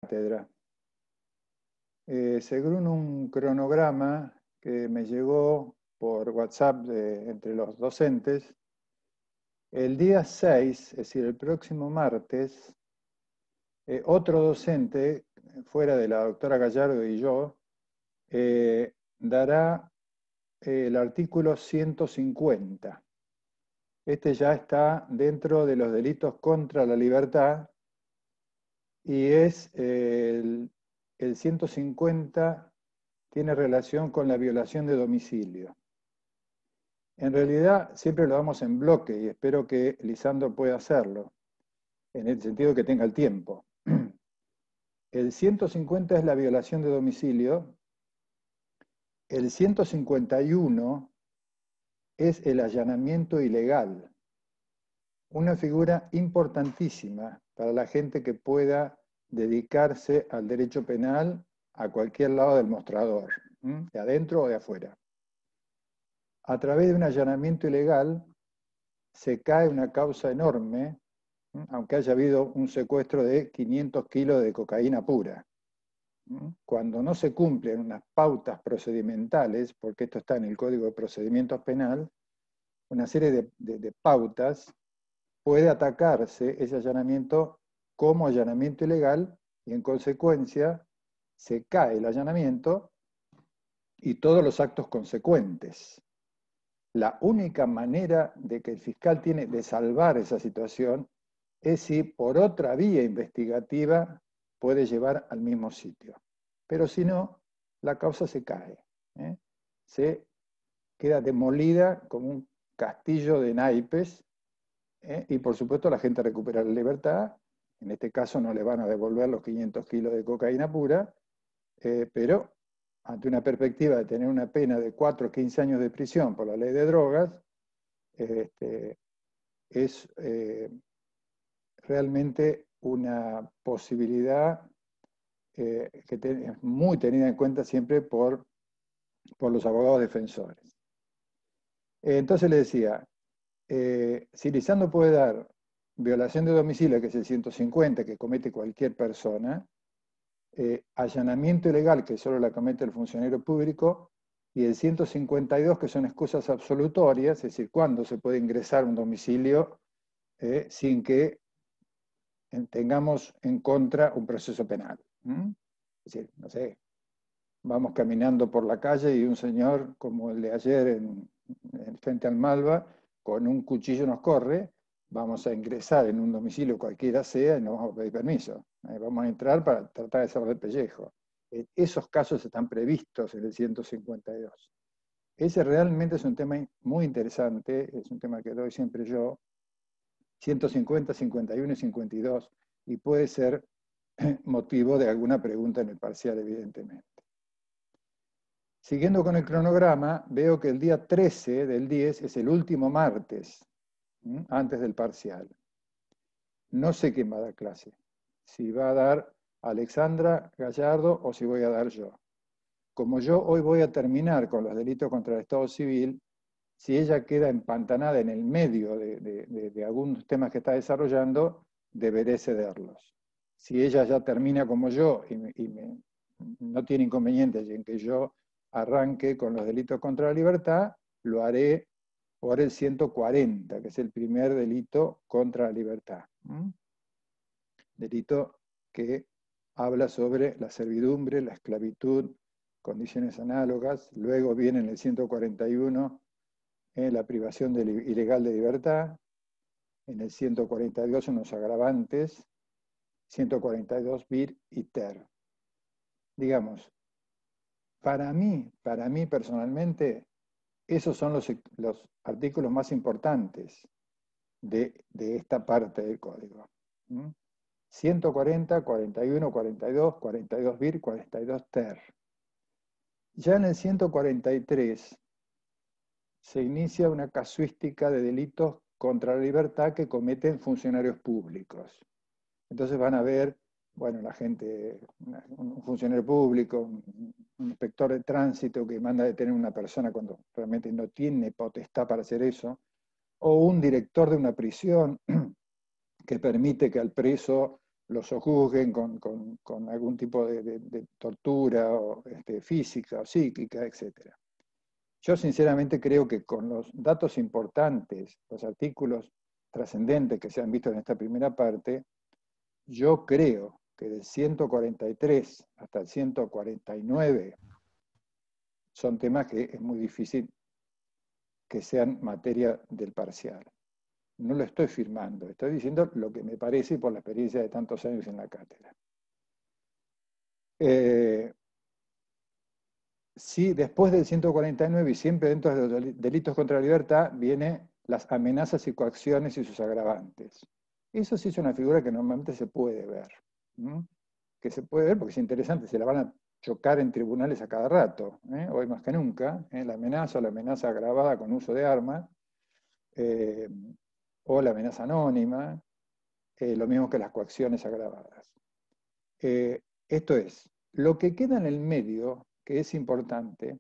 cátedra. Según un cronograma que me llegó por WhatsApp entre los docentes, el día 6, es decir, el próximo martes, otro docente, fuera de la doctora Gallardo y yo, dará el artículo 150. Este ya está dentro de los delitos contra la libertad y es el 150 tiene relación con la violación de domicilio. En realidad siempre lo damos en bloque y espero que Lisandro pueda hacerlo, en el sentido que tenga el tiempo. El 150 es la violación de domicilio, el 151 es el allanamiento ilegal, una figura importantísima para la gente que pueda dedicarse al derecho penal a cualquier lado del mostrador, de adentro o de afuera. A través de un allanamiento ilegal se cae una causa enorme, aunque haya habido un secuestro de 500 kilos de cocaína pura. Cuando no se cumplen unas pautas procedimentales, porque esto está en el Código de Procedimientos Penal, una serie de pautas, puede atacarse ese allanamiento como allanamiento ilegal y en consecuencia se cae el allanamiento y todos los actos consecuentes. La única manera de que el fiscal tiene de salvar esa situación es si por otra vía investigativa puede llevar al mismo sitio. Pero si no, la causa se cae, se queda demolida como un castillo de naipes, y por supuesto la gente recupera la libertad. En este caso no le van a devolver los 500 kilos de cocaína pura, pero ante una perspectiva de tener una pena de 4 o 15 años de prisión por la ley de drogas, es realmente una posibilidad que es muy tenida en cuenta siempre por los abogados defensores. Entonces le decía, si Lisandro puede dar violación de domicilio, que es el 150, que comete cualquier persona, allanamiento ilegal, que solo la comete el funcionario público, y el 152, que son excusas absolutorias, es decir, cuándo se puede ingresar a un domicilio sin que tengamos en contra un proceso penal. Es decir, no sé, vamos caminando por la calle y un señor, como el de ayer frente al Malva, con un cuchillo nos corre, vamos a ingresar en un domicilio cualquiera sea y no vamos a pedir permiso. Vamos a entrar para tratar de salvar el pellejo. Esos casos están previstos en el 152. Ese realmente es un tema muy interesante, es un tema que doy siempre yo, 150, 51 y 52, y puede ser motivo de alguna pregunta en el parcial, evidentemente. Siguiendo con el cronograma, veo que el día 13 del 10 es el último martes, antes del parcial. No sé quién va a dar clase, si va a dar Alexandra Gallardo o si voy a dar yo. Como yo hoy voy a terminar con los delitos contra el Estado civil, si ella queda empantanada en el medio de algunos temas que está desarrollando, deberé cederlos. Si ella ya termina como yo y no tiene inconvenientes en que yo arranque con los delitos contra la libertad, lo haré por el 140, que es el primer delito contra la libertad. Delito que habla sobre la servidumbre, la esclavitud, condiciones análogas. Luego viene en el 141 la privación ilegal de libertad. En el 142 unos agravantes. 142 vir y ter. Digamos, para mí personalmente, esos son los artículos más importantes de esta parte del código. 140, 41, 42, 42 vir, 42 ter. Ya en el 143 se inicia una casuística de delitos contra la libertad que cometen funcionarios públicos. Entonces van a ver, bueno, la gente, un funcionario público, un inspector de tránsito que manda a detener a una persona cuando realmente no tiene potestad para hacer eso, o un director de una prisión que permite que al preso los sojuzguen con algún tipo de tortura o, física o psíquica, etc. Yo sinceramente creo que con los datos importantes, los artículos trascendentes que se han visto en esta primera parte, yo creo que del 143 hasta el 149 son temas que es muy difícil que sean materia del parcial. No lo estoy firmando, estoy diciendo lo que me parece por la experiencia de tantos años en la cátedra. Sí, después del 149 y siempre dentro de los delitos contra la libertad vienen las amenazas y coacciones y sus agravantes. Eso sí es una figura que normalmente se puede ver. ¿Mm? Que se puede ver porque es interesante, se la van a chocar en tribunales a cada rato, hoy más que nunca, la amenaza o la amenaza agravada con uso de armas, o la amenaza anónima, lo mismo que las coacciones agravadas. Esto es, lo que queda en el medio, que es importante,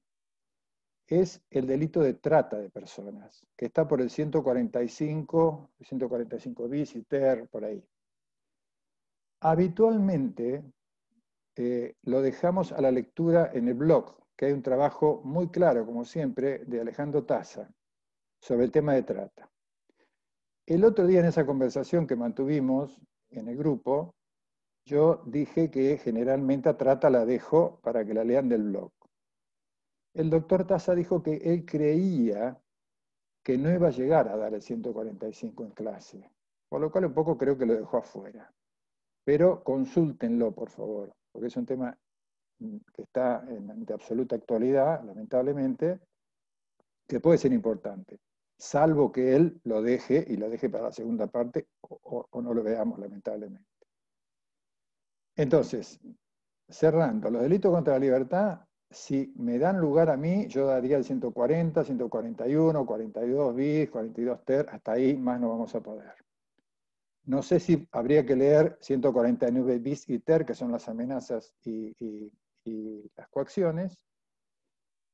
es el delito de trata de personas, que está por el 145 bis y ter, por ahí. Habitualmente lo dejamos a la lectura en el blog, que hay un trabajo muy claro, como siempre, de Alejandro Taza, sobre el tema de trata. El otro día en esa conversación que mantuvimos en el grupo, yo dije que generalmente a trata la dejo para que la lean del blog. El doctor Taza dijo que él creía que no iba a llegar a dar el 145 en clase, por lo cual un poco creo que lo dejó afuera. Pero consúltenlo, por favor, porque es un tema que está de absoluta actualidad, lamentablemente, que puede ser importante, salvo que él lo deje y lo deje para la segunda parte o no lo veamos, lamentablemente. Entonces, cerrando, los delitos contra la libertad, si me dan lugar a mí, yo daría el 140, 141, 42 bis, 42 ter, hasta ahí más no vamos a poder. No sé si habría que leer 149 bis y ter, que son las amenazas y las coacciones.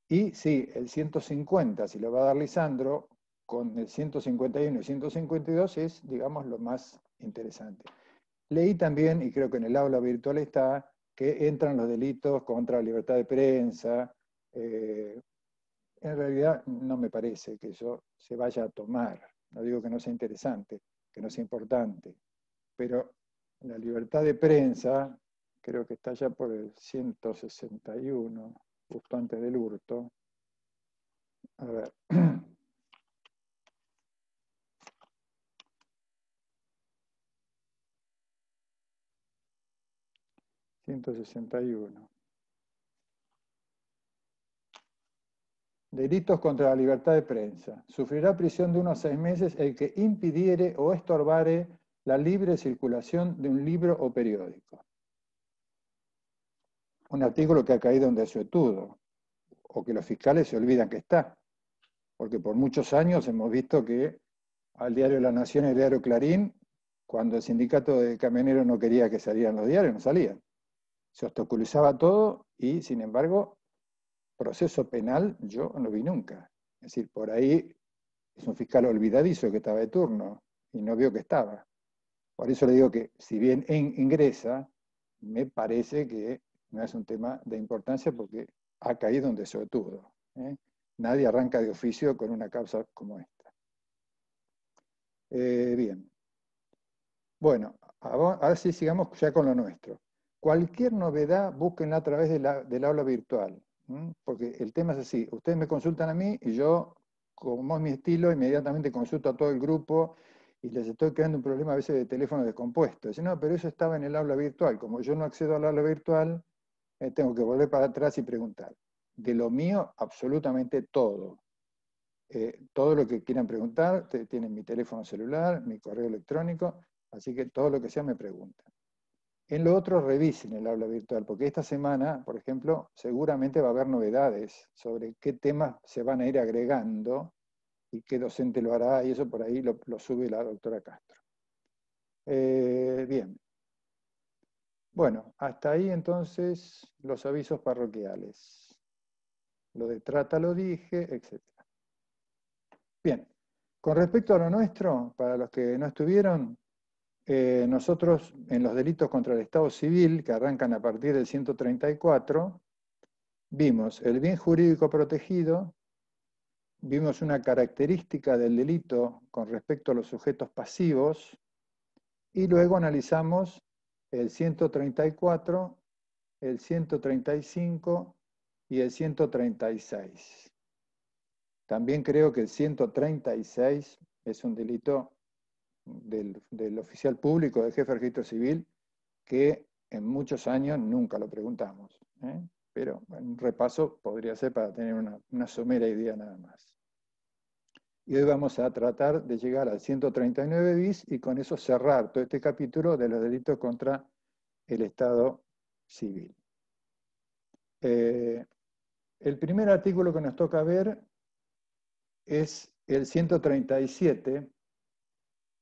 Y sí, el 150, si lo va a dar Lisandro, con el 151 y 152 es, digamos, lo más interesante. Leí también, y creo que en el aula virtual está, que entran los delitos contra la libertad de prensa. En realidad no me parece que eso se vaya a tomar. No digo que no sea interesante, que no sea importante, pero la libertad de prensa, creo que está ya por el 161, justo antes del hurto. A ver. 161. Delitos contra la libertad de prensa. Sufrirá prisión de 1 a 6 meses el que impidiere o estorbare la libre circulación de un libro o periódico. Un artículo que ha caído en desuetudo, o que los fiscales se olvidan que está. Porque por muchos años hemos visto que al diario La Nación y el diario Clarín, cuando el sindicato de camioneros no quería que salieran los diarios, no salían. Se obstaculizaba todo y, sin embargo, proceso penal yo no vi nunca. Es decir, por ahí es un fiscal olvidadizo que estaba de turno y no vio que estaba. Por eso le digo que si bien ingresa, me parece que no es un tema de importancia porque ha caído en desuetudo. Nadie arranca de oficio con una causa como esta. Bien. Bueno, ahora sí sigamos ya con lo nuestro. Cualquier novedad, búsquenla a través del aula virtual, porque el tema es así. Ustedes me consultan a mí y yo, como es mi estilo, inmediatamente consulto a todo el grupo y les estoy creando un problema a veces de teléfono descompuesto. Dicen, no, pero eso estaba en el aula virtual. Como yo no accedo al aula virtual, tengo que volver para atrás y preguntar. De lo mío, absolutamente todo. Todo lo que quieran preguntar, tienen mi teléfono celular, mi correo electrónico, así que todo lo que sea me preguntan. En lo otro, revisen el aula virtual, porque esta semana, por ejemplo, seguramente va a haber novedades sobre qué temas se van a ir agregando y qué docente lo hará, y eso por ahí lo sube la doctora Castro. Bien. Bueno, hasta ahí entonces los avisos parroquiales. Lo de trata lo dije, etc. Bien, con respecto a lo nuestro, para los que no estuvieron, nosotros en los delitos contra el Estado civil, que arrancan a partir del 134, vimos el bien jurídico protegido, vimos una característica del delito con respecto a los sujetos pasivos, y luego analizamos el 134, el 135 y el 136. También creo que el 136 es un delito del oficial público, del jefe de registro civil, que en muchos años nunca lo preguntamos, ¿eh? Pero un repaso podría ser para tener una somera idea nada más. Y hoy vamos a tratar de llegar al 139 bis y con eso cerrar todo este capítulo de los delitos contra el Estado civil. El primer artículo que nos toca ver es el 137,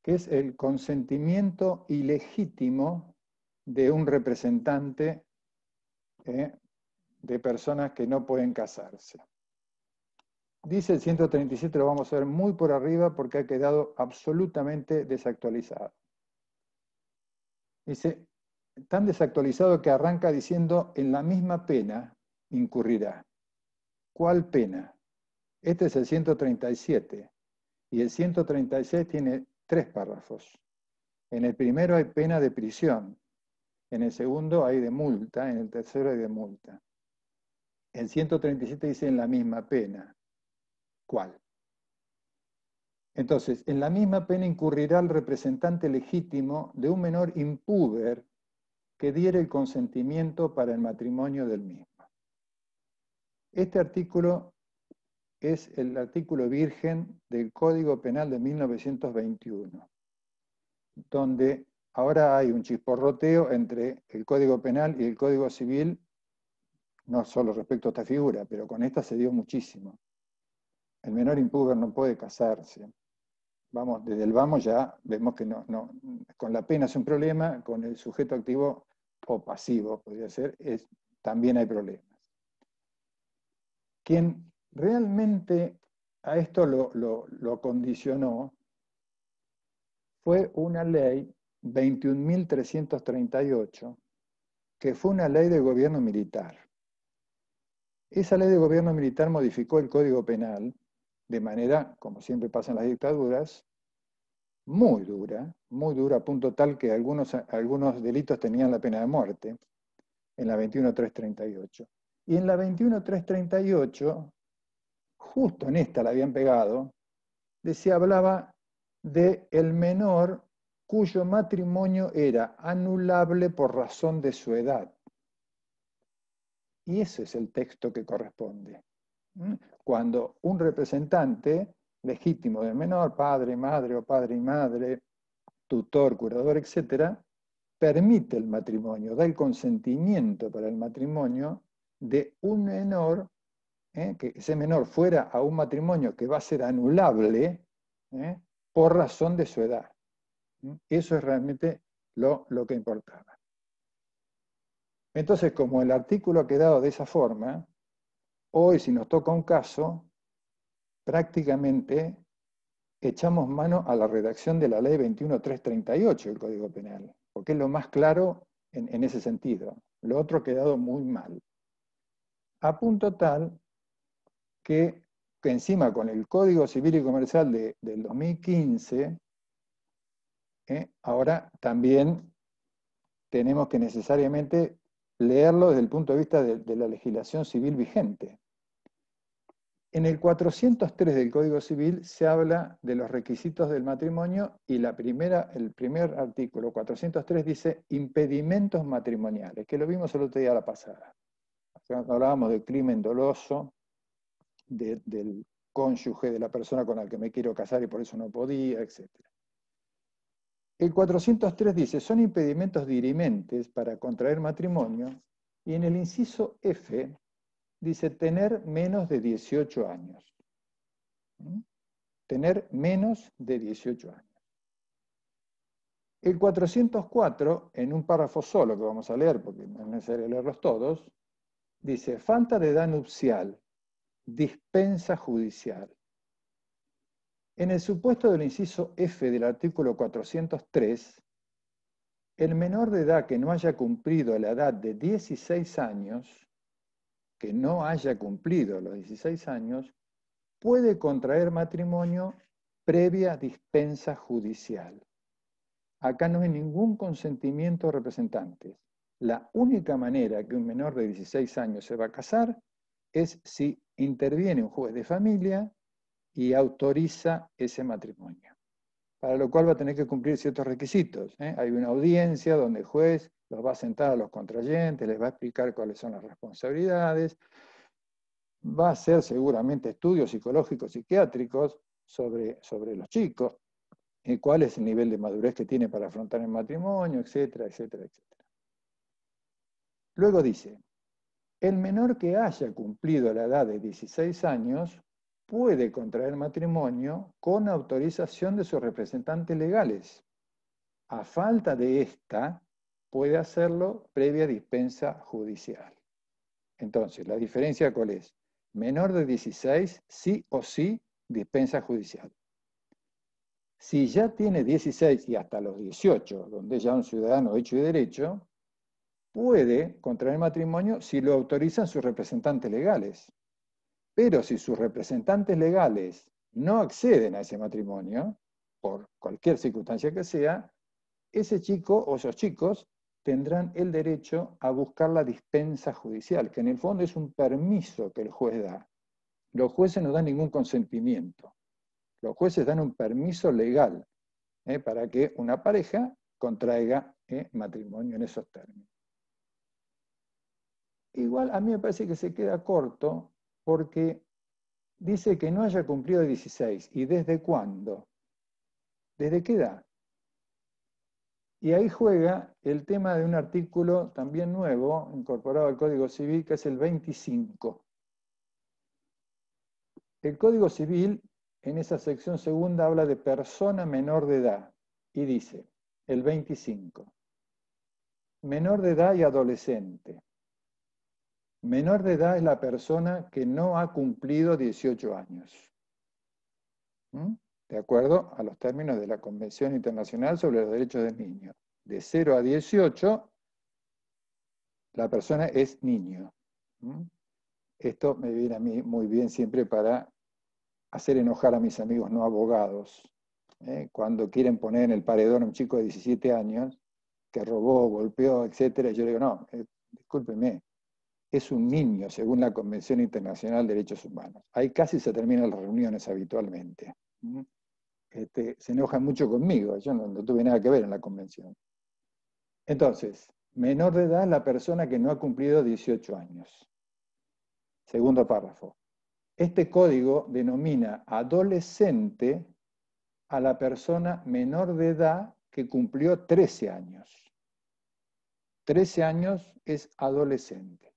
que es el consentimiento ilegítimo de un representante de personas que no pueden casarse. Dice el 137, lo vamos a ver muy por arriba porque ha quedado absolutamente desactualizado. Dice, tan desactualizado que arranca diciendo, en la misma pena incurrirá. ¿Cuál pena? Este es el 137 y el 136 tiene 3 párrafos. En el primero hay pena de prisión, en el segundo hay de multa, en el tercero hay de multa. El 137 dice en la misma pena. ¿Cuál? Entonces, en la misma pena incurrirá el representante legítimo de un menor impúber que diere el consentimiento para el matrimonio del mismo. Este artículo es el artículo virgen del Código Penal de 1921, donde ahora hay un chisporroteo entre el Código Penal y el Código Civil, no solo respecto a esta figura, pero con esta se dio muchísimo. El menor impúber no puede casarse. Vamos, desde el vamos ya vemos que no, con la pena es un problema, con el sujeto activo o pasivo, podría ser, también hay problemas. Quien realmente a esto lo condicionó fue una ley 21.338, que fue una ley de gobierno militar. Esa ley de gobierno militar modificó el Código Penal de manera, como siempre pasa en las dictaduras, muy dura, a punto tal que algunos delitos tenían la pena de muerte, en la 21.338. Y en la 21.338, justo en esta la habían pegado, hablaba de el menor cuyo matrimonio era anulable por razón de su edad. Y ese es el texto que corresponde. Cuando un representante legítimo del menor, padre, madre o padre y madre, tutor, curador, etc., permite el matrimonio, da el consentimiento para el matrimonio de un menor, que ese menor fuera a un matrimonio que va a ser anulable por razón de su edad. Eso es realmente lo que importaba. Entonces, como el artículo ha quedado de esa forma, hoy si nos toca un caso, prácticamente echamos mano a la redacción de la ley 21.338 del Código Penal, porque es lo más claro en ese sentido. Lo otro ha quedado muy mal. A punto tal que encima con el Código Civil y Comercial del 2015, ahora también tenemos que necesariamente leerlo desde el punto de vista de la legislación civil vigente. En el 403 del Código Civil se habla de los requisitos del matrimonio y el primer artículo, 403, dice impedimentos matrimoniales, que lo vimos el otro día a la pasada. Hablábamos del crimen doloso, del cónyuge, de la persona con la que me quiero casar y por eso no podía, etc. El 403 dice, son impedimentos dirimentes para contraer matrimonio, y en el inciso F dice tener menos de 18 años. Tener menos de 18 años. El 404, en un párrafo solo que vamos a leer, porque no es necesario leerlos todos, dice, falta de edad nupcial, dispensa judicial. En el supuesto del inciso F del artículo 403, El menor de edad que no haya cumplido la edad de 16 años, que no haya cumplido los 16 años, puede contraer matrimonio previa dispensa judicial. Acá no hay ningún consentimiento de representantes. La única manera que un menor de 16 años se va a casar es si interviene un juez de familia y autoriza ese matrimonio. Para lo cual va a tener que cumplir ciertos requisitos. Hay una audiencia donde el juez los va a sentar a los contrayentes, les va a explicar cuáles son las responsabilidades, va a hacer seguramente estudios psicológicos, psiquiátricos sobre los chicos, cuál es el nivel de madurez que tiene para afrontar el matrimonio, etcétera, etcétera, etcétera. Luego dice, el menor que haya cumplido la edad de 16 años puede contraer matrimonio con autorización de sus representantes legales. A falta de esta, puede hacerlo previa dispensa judicial. Entonces, ¿la diferencia cuál es? Menor de 16, sí o sí, dispensa judicial. Si ya tiene 16 y hasta los 18, donde es ya un ciudadano hecho y derecho, puede contraer matrimonio si lo autorizan sus representantes legales. Pero si sus representantes legales no acceden a ese matrimonio, por cualquier circunstancia que sea, ese chico o esos chicos tendrán el derecho a buscar la dispensa judicial, que en el fondo es un permiso que el juez da. Los jueces no dan ningún consentimiento. Los jueces dan un permiso legal para que una pareja contraiga matrimonio en esos términos. Igual a mí me parece que se queda corto porque dice que no haya cumplido 16. ¿Y desde cuándo? ¿Desde qué edad? Y ahí juega el tema de un artículo también nuevo, incorporado al Código Civil, que es el 25. El Código Civil, en esa sección segunda, habla de persona menor de edad. Y dice, el 25, menor de edad y adolescente. Menor de edad es la persona que no ha cumplido 18 años. De acuerdo a los términos de la Convención Internacional sobre los Derechos del Niño. De 0 a 18, la persona es niño. Esto me viene a mí muy bien siempre para hacer enojar a mis amigos no abogados. Cuando quieren poner en el paredón a un chico de 17 años que robó, golpeó, etc., yo le digo, no, discúlpeme, es un niño según la Convención Internacional de Derechos Humanos. Ahí casi se terminan las reuniones habitualmente. Se enojan mucho conmigo, yo no tuve nada que ver en la convención. Entonces, menor de edad es la persona que no ha cumplido 18 años. Segundo párrafo. Este código denomina adolescente a la persona menor de edad que cumplió 13 años. 13 años es adolescente.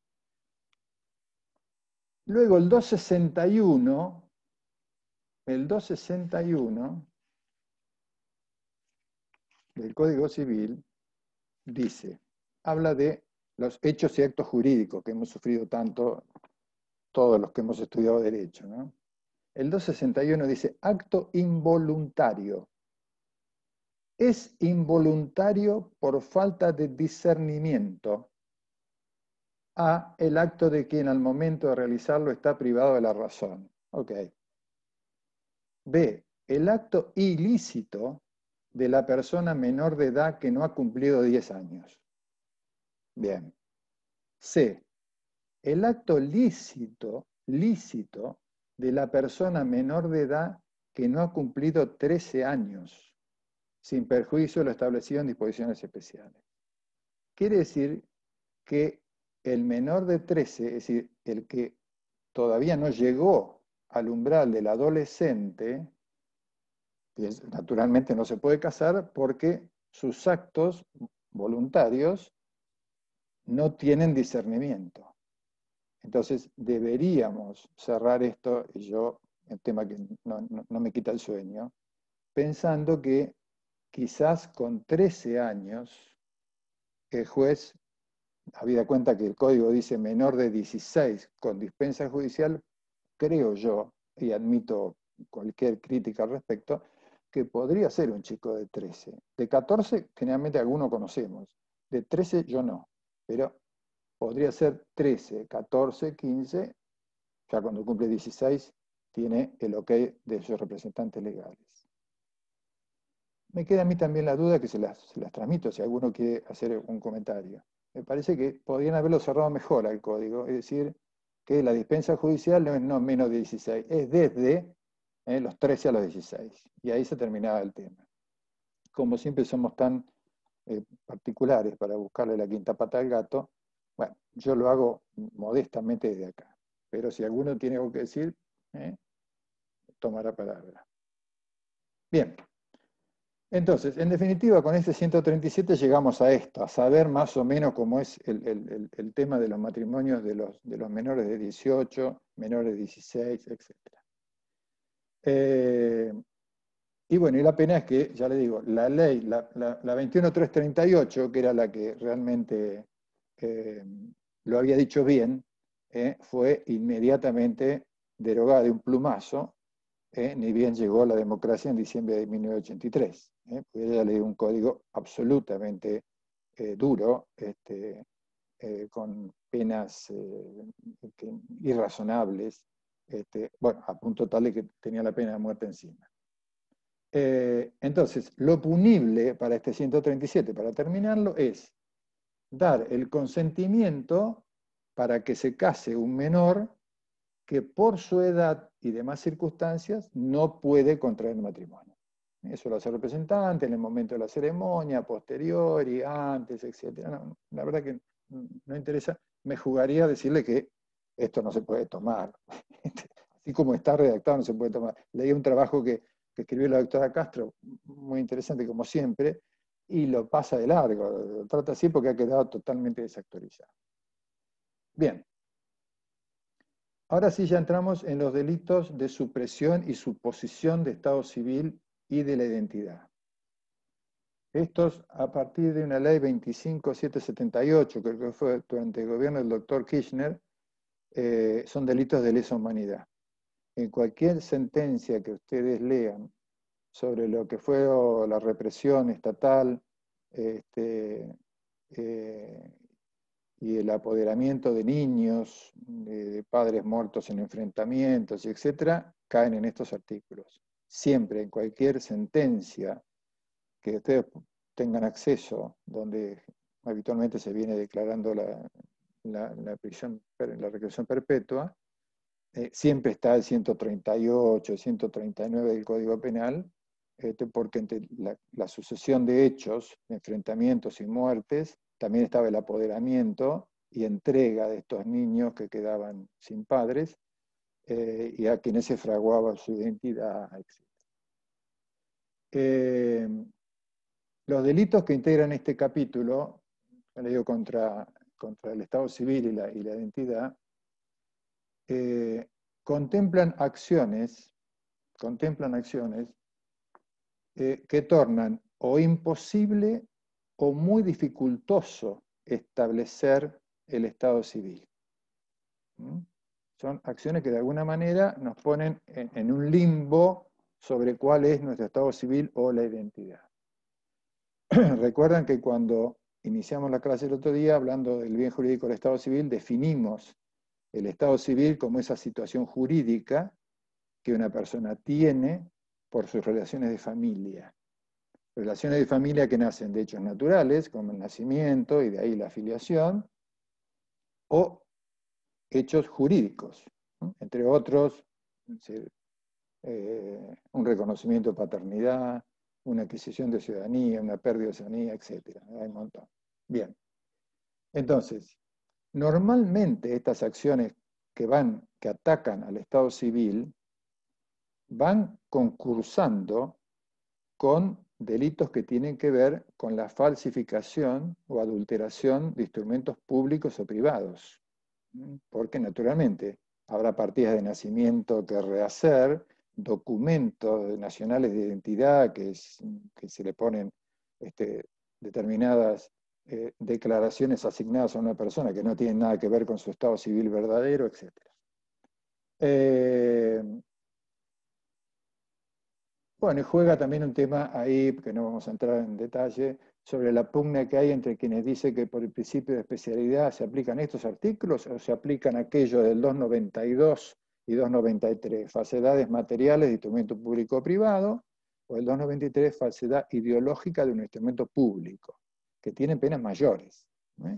Luego el 261 del Código Civil dice, habla de los hechos y actos jurídicos que hemos sufrido tanto todos los que hemos estudiado Derecho, ¿no? El 261 dice, acto involuntario. Es involuntario por falta de discernimiento a el acto de quien al momento de realizarlo está privado de la razón. Ok. B, el acto ilícito de la persona menor de edad que no ha cumplido 10 años. Bien. C, el acto lícito de la persona menor de edad que no ha cumplido 13 años, sin perjuicio de lo establecido en disposiciones especiales. Quiere decir que el menor de 13, es decir, el que todavía no llegó al umbral del adolescente, naturalmente no se puede casar porque sus actos voluntarios no tienen discernimiento. Entonces deberíamos cerrar esto, y yo, el tema que no me quita el sueño, pensando que quizás con 13 años el juez, habida cuenta que el código dice menor de 16 con dispensa judicial, creo yo, y admito cualquier crítica al respecto, que podría ser un chico de 13. De 14, generalmente algunos conocemos. De 13 yo no, pero podría ser 13, 14, 15, ya cuando cumple 16 tiene el ok de sus representantes legales. Me queda a mí también la duda que se las transmito si alguno quiere hacer un comentario. Me parece que podrían haberlo cerrado mejor al código, es decir, que la dispensa judicial no es no menos de 16, es desde los 13 a los 16. Y ahí se terminaba el tema. Como siempre somos tan particulares para buscarle la quinta pata al gato, bueno, yo lo hago modestamente desde acá. Pero si alguno tiene algo que decir, tomará palabra. Bien. Entonces, en definitiva, con este 137 llegamos a esto, a saber más o menos cómo es el tema de los matrimonios de los menores de 18, menores de 16, etc. Y bueno, y la pena es que, ya le digo, la ley, la 21338, que era la que realmente lo había dicho bien, fue inmediatamente derogada de un plumazo, ni bien llegó la democracia en diciembre de 1983. Porque ella leí un código absolutamente duro, con penas irrazonables, bueno, a punto tal de que tenía la pena de muerte encima. Entonces, lo punible para este 137, para terminarlo, es dar el consentimiento para que se case un menor que por su edad y demás circunstancias no puede contraer matrimonio. Eso lo hace el representante en el momento de la ceremonia, posteriori, antes, etc. No, la verdad que no interesa. Me jugaría a decirle que esto no se puede tomar. Así como está redactado, no se puede tomar. Leí un trabajo que escribió la doctora Castro, muy interesante como siempre, y lo pasa de largo. Lo trata así porque ha quedado totalmente desactualizado. Bien. Ahora sí ya entramos en los delitos de supresión y suposición de estado civil y de la identidad. Estos, a partir de una ley 25778, que fue durante el gobierno del doctor Kirchner, son delitos de lesa humanidad. En cualquier sentencia que ustedes lean sobre lo que fue la represión estatal y el apoderamiento de niños, de padres muertos en enfrentamientos, etc., caen en estos artículos. Siempre, en cualquier sentencia que ustedes tengan acceso, donde habitualmente se viene declarando la prisión, la reclusión perpetua, siempre está el 138, el 139 del Código Penal, porque entre la sucesión de hechos, de enfrentamientos y muertes, también estaba el apoderamiento y entrega de estos niños que quedaban sin padres y a quienes se fraguaba su identidad, etc. Los delitos que integran este capítulo, le digo contra el Estado civil y la identidad, contemplan acciones que tornan o imposible o muy dificultoso establecer el estado civil. Son acciones que de alguna manera nos ponen en un limbo sobre cuál es nuestro estado civil o la identidad. Recuerdan que cuando iniciamos la clase el otro día, hablando del bien jurídico del estado civil, definimos el estado civil como esa situación jurídica que una persona tiene por sus relaciones de familia. Relaciones de familia que nacen de hechos naturales, como el nacimiento y de ahí la filiación, o hechos jurídicos, ¿no? Entre otros, un reconocimiento de paternidad, una adquisición de ciudadanía, una pérdida de ciudadanía, etc. Hay un montón. Bien. Entonces, normalmente estas acciones que atacan al Estado civil, van concursando con delitos que tienen que ver con la falsificación o adulteración de instrumentos públicos o privados. Porque naturalmente habrá partidas de nacimiento que rehacer, documentos nacionales de identidad que se le ponen determinadas declaraciones asignadas a una persona que no tienen nada que ver con su estado civil verdadero, etc. Bueno, y juega también un tema ahí, que no vamos a entrar en detalle, sobre la pugna que hay entre quienes dicen que por el principio de especialidad se aplican estos artículos o se aplican aquellos del 292 y 293, falsedades materiales de instrumento público o privado, o el 293, falsedad ideológica de un instrumento público, que tienen penas mayores.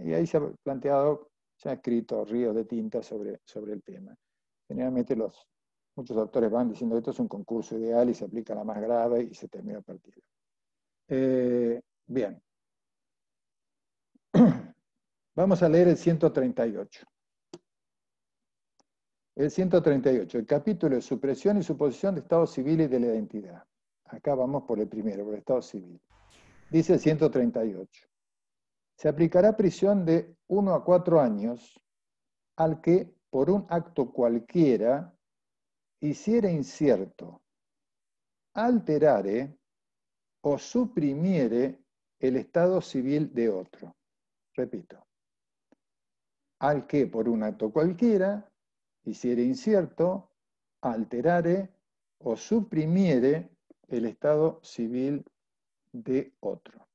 Y ahí se ha planteado, se ha escrito ríos de tinta sobre el tema. Generalmente muchos autores van diciendo que esto es un concurso ideal y se aplica a la más grave y se termina el partido. Bien. Vamos a leer el 138. El 138, el capítulo de supresión y suposición de estado civil y de la identidad. Acá vamos por el primero, por el estado civil. Dice el 138. Se aplicará prisión de 1 a 4 años al que, por un acto cualquiera, hiciera incierto, alterare o suprimiere el estado civil de otro. Repito, al que por un acto cualquiera hiciere incierto, alterare o suprimiere el estado civil de otro.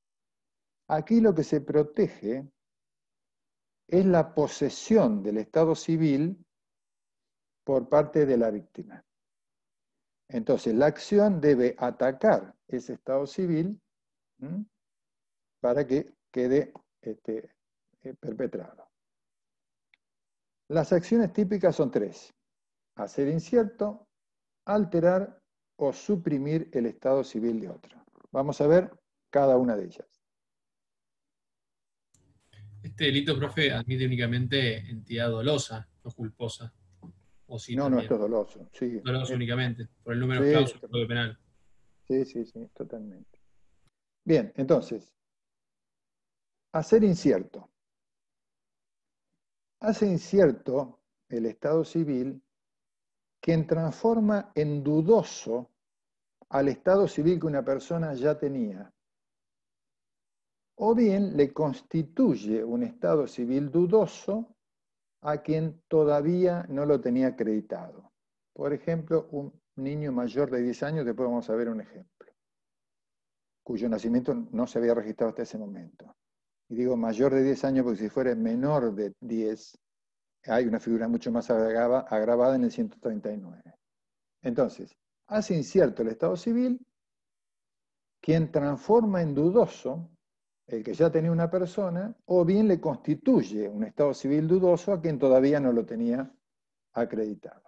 Aquí lo que se protege es la posesión del estado civil por parte de la víctima. Entonces, la acción debe atacar ese estado civil para que quede perpetrado. Las acciones típicas son 3. Hacer incierto, alterar o suprimir el estado civil de otro. Vamos a ver cada una de ellas. Este delito, profe, admite únicamente entidad dolosa, no culposa. O sí No, también. esto es doloso. Sí, Doloso únicamente, por el número de sí, cláusulas del Código Penal. sí, totalmente. Bien, entonces, hacer incierto. Hace incierto el estado civil quien transforma en dudoso al estado civil que una persona ya tenía, o bien le constituye un estado civil dudoso a quien todavía no lo tenía acreditado. Por ejemplo, un niño mayor de 10 años, después vamos a ver un ejemplo, cuyo nacimiento no se había registrado hasta ese momento. Y digo mayor de 10 años porque si fuera menor de 10, hay una figura mucho más agravada en el 139. Entonces, hace incierto el estado civil quien transforma en dudoso el que ya tenía una persona, o bien le constituye un estado civil dudoso a quien todavía no lo tenía acreditado.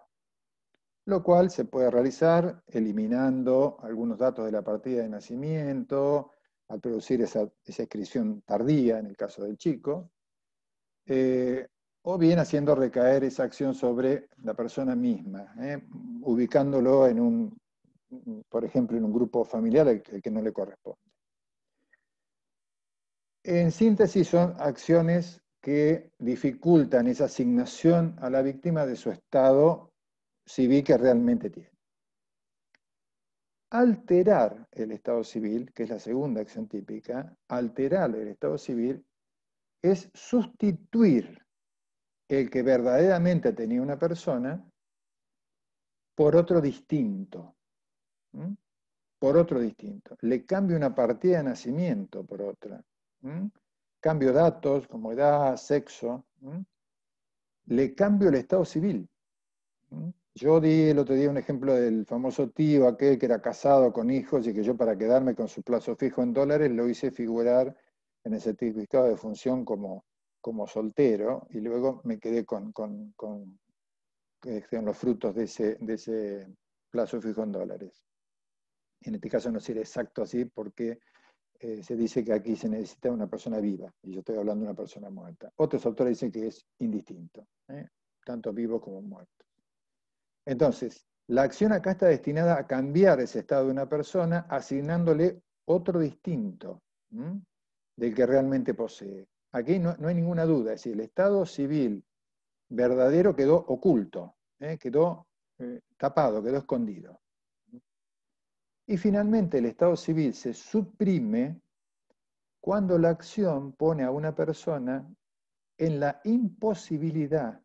Lo cual se puede realizar eliminando algunos datos de la partida de nacimiento, al producir esa inscripción tardía en el caso del chico, o bien haciendo recaer esa acción sobre la persona misma, ubicándolo en por ejemplo, en un grupo familiar al que no le corresponde. En síntesis, son acciones que dificultan esa asignación a la víctima de su estado civil que realmente tiene. Alterar el estado civil, que es la segunda acción típica, alterar el estado civil es sustituir el que verdaderamente tenía una persona por otro distinto. Por otro distinto. Le cambio una partida de nacimiento por otra. Cambio datos como edad, sexo. Le cambio el estado civil. Yo di el otro día un ejemplo del famoso tío, aquel que era casado con hijos y que yo para quedarme con su plazo fijo en dólares lo hice figurar en el certificado de función como soltero y luego me quedé con los frutos de ese plazo fijo en dólares. En este caso no sería exacto así porque se dice que aquí se necesita una persona viva y yo estoy hablando de una persona muerta. Otros autores dicen que es indistinto, tanto vivo como muerto. Entonces, la acción acá está destinada a cambiar ese estado de una persona asignándole otro distinto del que realmente posee. Aquí no hay ninguna duda, es decir, el estado civil verdadero quedó oculto, quedó tapado, quedó escondido. Y finalmente el estado civil se suprime cuando la acción pone a una persona en la imposibilidad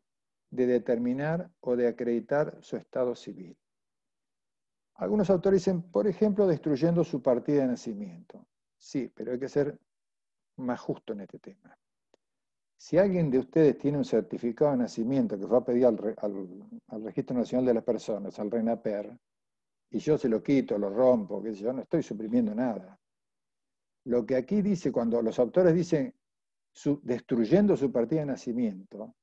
de determinar o de acreditar su estado civil. Algunos autores dicen, por ejemplo, destruyendo su partida de nacimiento. Sí, pero hay que ser más justo en este tema. Si alguien de ustedes tiene un certificado de nacimiento que fue a pedir al Registro Nacional de las Personas, al RENAPER, y yo se lo quito, lo rompo, qué sé yo, no estoy suprimiendo nada. Lo que aquí dice, cuando los autores dicen destruyendo su partida de nacimiento,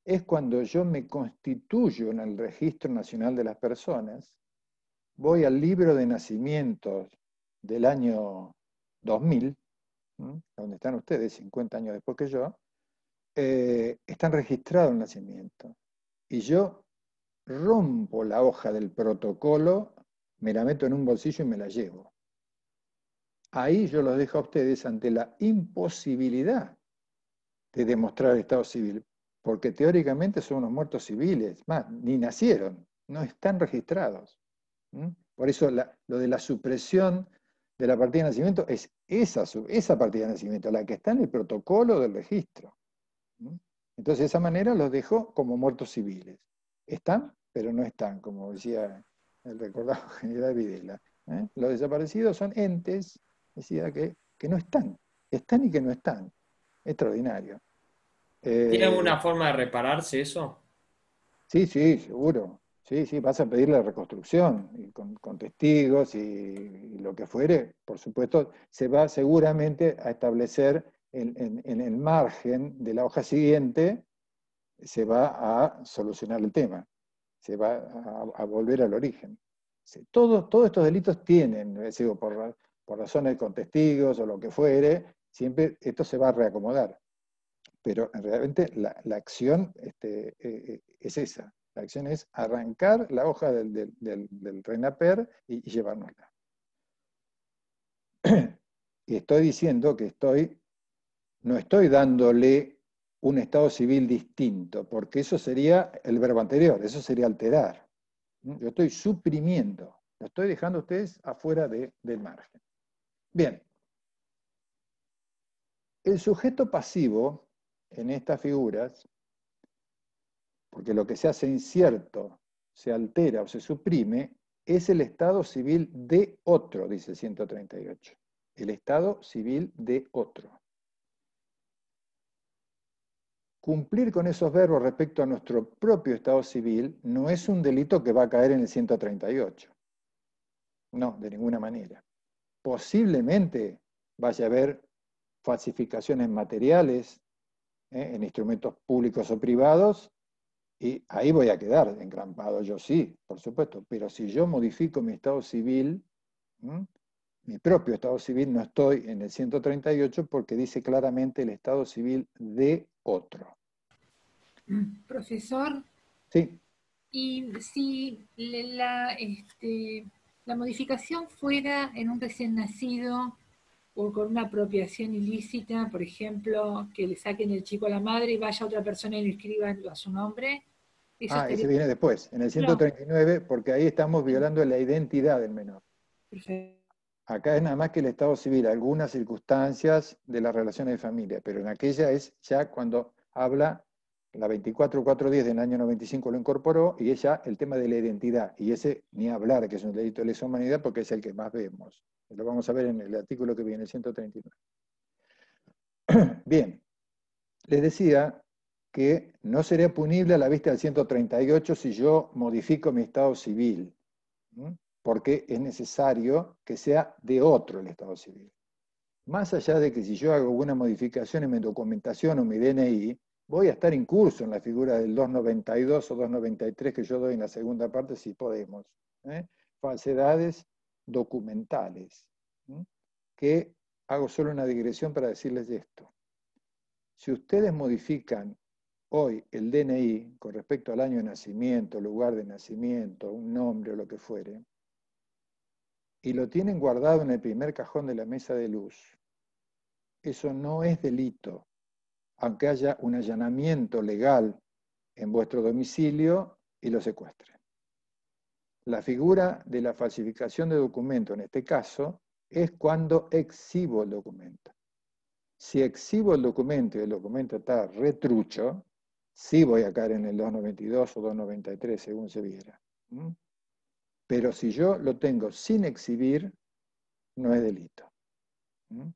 es cuando yo me constituyo en el Registro Nacional de las Personas, voy al libro de nacimientos del año 2000, donde están ustedes, 50 años después que yo, están registrados el nacimiento. Y yo rompo la hoja del protocolo, me la meto en un bolsillo y me la llevo. Ahí yo los dejo a ustedes ante la imposibilidad de demostrar el estado civil, porque teóricamente son unos muertos civiles, más, ni nacieron, no están registrados. Por eso lo de la supresión de la partida de nacimiento es esa partida de nacimiento, la que está en el protocolo del registro. Entonces de esa manera los dejo como muertos civiles. Están, pero no están, como decía el recordado general Videla. Los desaparecidos son entes, decía, que no están. Están y que no están. Extraordinario. ¿Tiene alguna Eh, forma de repararse eso? sí, sí, seguro. Sí, sí, vas a pedir la reconstrucción y con testigos y lo que fuere. Por supuesto, se va seguramente a establecer en el margen de la hoja siguiente, se va a solucionar el tema, se va a volver al origen. Sí, todos estos delitos tienen, digo, por razones con testigos o lo que fuere, siempre esto se va a reacomodar. Pero realmente la acción es esa. La acción es arrancar la hoja del RENAPER y llevárnosla. Y estoy diciendo que no estoy dándole un estado civil distinto, porque eso sería el verbo anterior, eso sería alterar. Yo estoy suprimiendo, lo estoy dejando a ustedes afuera del margen. Bien, el sujeto pasivo en estas figuras, porque lo que se hace incierto, se altera o se suprime, es el estado civil de otro, dice el 138. El estado civil de otro. Cumplir con esos verbos respecto a nuestro propio estado civil no es un delito que va a caer en el 138. No, de ninguna manera. Posiblemente vaya a haber falsificaciones materiales en instrumentos públicos o privados, y ahí voy a quedar engrampado, yo sí, por supuesto, pero si yo modifico mi estado civil, mi propio estado civil, no estoy en el 138 porque dice claramente el estado civil de otro. Profesor, Sí. y si la modificación fuera en un recién nacido o con una apropiación ilícita, por ejemplo, que le saquen el chico a la madre y vaya otra persona y lo escriba a su nombre, eso estaría... Ese viene después, en el No, 139, porque ahí estamos violando la identidad del menor. perfecto. Acá es nada más que el estado civil, algunas circunstancias de las relaciones de familia, pero en aquella es ya cuando habla, la 24410 del año 95 lo incorporó, y es ya el tema de la identidad, y ese ni hablar, que es un delito de lesa humanidad, porque es el que más vemos. Lo vamos a ver en el artículo que viene, el 139. Bien, les decía que no sería punible a la vista del 138 si yo modifico mi estado civil, porque es necesario que sea de otro el estado civil. Más allá de que si yo hago alguna modificación en mi documentación o mi DNI, voy a estar incurso en la figura del 292 o 293 que yo doy en la segunda parte, si podemos. Falsedades documentales. Que hago solo una digresión para decirles esto. Si ustedes modifican hoy el DNI con respecto al año de nacimiento, lugar de nacimiento, un nombre o lo que fuere, y lo tienen guardado en el primer cajón de la mesa de luz, eso no es delito, aunque haya un allanamiento legal en vuestro domicilio y lo secuestren. La figura de la falsificación de documento en este caso es cuando exhibo el documento. Si exhibo el documento y el documento está retrucho, sí voy a caer en el 292 o 293, según se viera. Pero si yo lo tengo sin exhibir, no es delito. ¿Mm?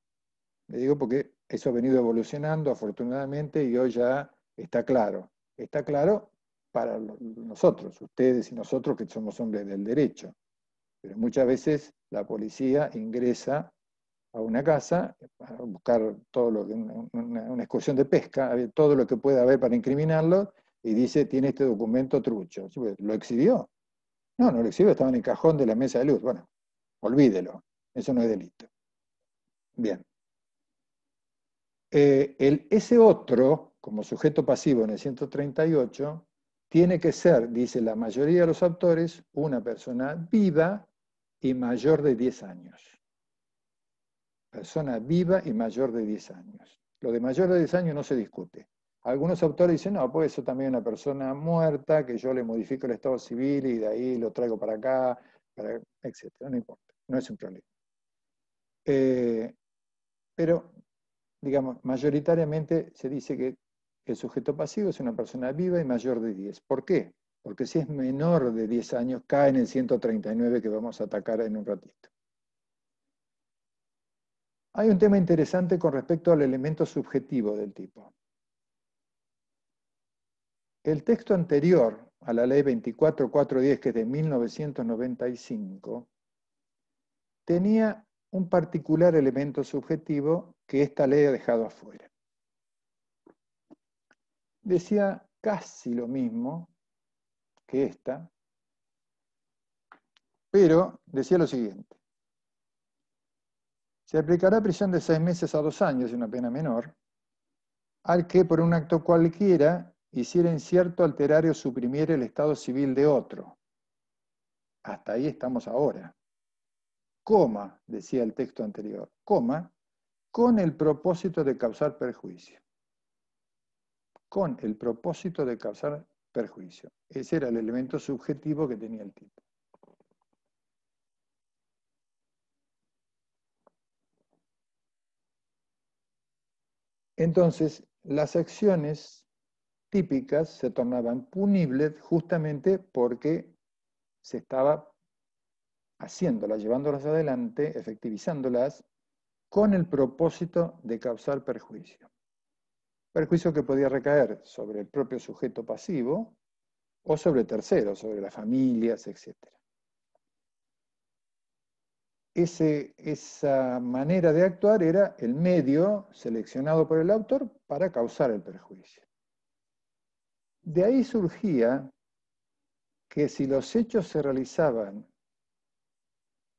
Le digo porque eso ha venido evolucionando afortunadamente y hoy ya está claro. Está claro para nosotros, ustedes y nosotros que somos hombres del derecho. Pero muchas veces la policía ingresa a una casa para buscar todo lo que, una excursión de pesca, todo lo que pueda haber para incriminarlo, y dice, tiene este documento trucho. ¿Lo exhibió? No, no lo exhibió, estaba en el cajón de la mesa de luz. Bueno, olvídelo, eso no es delito. Bien. Ese otro, como sujeto pasivo en el 138, tiene que ser, dice la mayoría de los autores, una persona viva y mayor de 10 años. Persona viva y mayor de 10 años. Lo de mayor de 10 años no se discute. Algunos autores dicen, no, puede ser también una persona muerta, que yo le modifico el estado civil y de ahí lo traigo para acá, etc. No importa, no es un problema. Pero, digamos, mayoritariamente se dice que el sujeto pasivo es una persona viva y mayor de 10. ¿Por qué? Porque si es menor de 10 años, cae en el 139 que vamos a atacar en un ratito. Hay un tema interesante con respecto al elemento subjetivo del tipo. El texto anterior a la ley 24410, que es de 1995, tenía un particular elemento subjetivo que esta ley ha dejado afuera. Decía casi lo mismo que esta, pero decía lo siguiente. Se aplicará prisión de 6 meses a 2 años, una pena menor, al que por un acto cualquiera hiciera incierto, alterar o suprimir el estado civil de otro. Hasta ahí estamos ahora. Coma, decía el texto anterior, coma, con el propósito de causar perjuicio. Con el propósito de causar perjuicio. Ese era el elemento subjetivo que tenía el tipo. Entonces, las acciones típicas se tornaban punibles justamente porque se estaba haciéndolas, llevándolas adelante, efectivizándolas, con el propósito de causar perjuicio. Perjuicio que podía recaer sobre el propio sujeto pasivo o sobre terceros, sobre las familias, etc. Esa manera de actuar era el medio seleccionado por el autor para causar el perjuicio. De ahí surgía que si los hechos se realizaban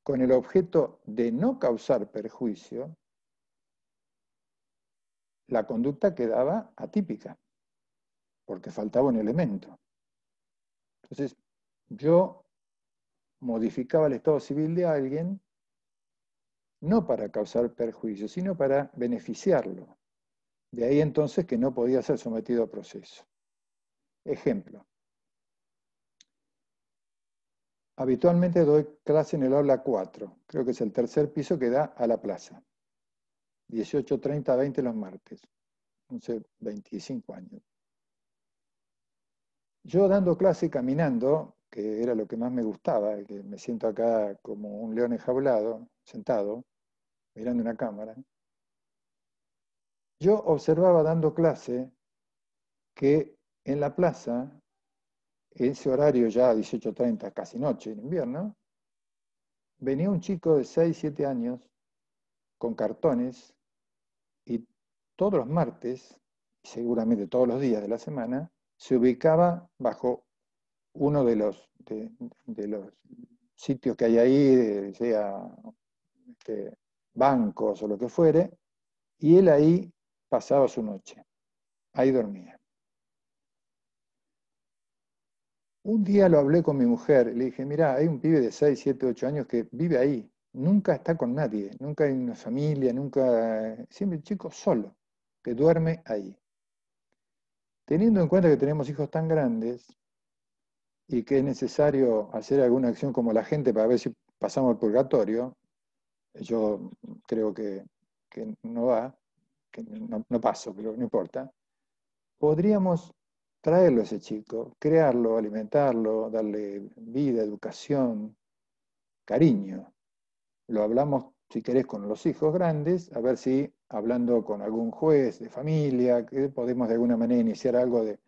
con el objeto de no causar perjuicio, la conducta quedaba atípica, porque faltaba un elemento. Entonces, yo modificaba el estado civil de alguien no para causar perjuicio, sino para beneficiarlo. De ahí entonces que no podía ser sometido a proceso. Ejemplo. Habitualmente doy clase en el aula 4, creo que es el tercer piso que da a la plaza. 18:30 a 20 los martes. No sé, 25 años. Yo dando clase caminando, que era lo que más me gustaba, que me siento acá como un león enjaulado, sentado, mirando una cámara, yo observaba dando clase que en la plaza, ese horario ya 18:30, casi noche en invierno, venía un chico de 6, 7 años con cartones y todos los martes, y seguramente todos los días de la semana, se ubicaba bajo uno de los sitios que hay ahí, sea bancos o lo que fuere, y él ahí pasaba su noche, ahí dormía. Un día lo hablé con mi mujer, y le dije, mira, hay un pibe de 6, 7, 8 años que vive ahí, nunca está con nadie, nunca hay una familia, siempre el chico solo, que duerme ahí. Teniendo en cuenta que tenemos hijos tan grandes y que es necesario hacer alguna acción como la gente para ver si pasamos el purgatorio, yo creo que no va, que no paso, pero no importa, podríamos traerlo a ese chico, crearlo, alimentarlo, darle vida, educación, cariño. Lo hablamos, si querés, con los hijos grandes, a ver si hablando con algún juez de familia, que podemos de alguna manera iniciar algo de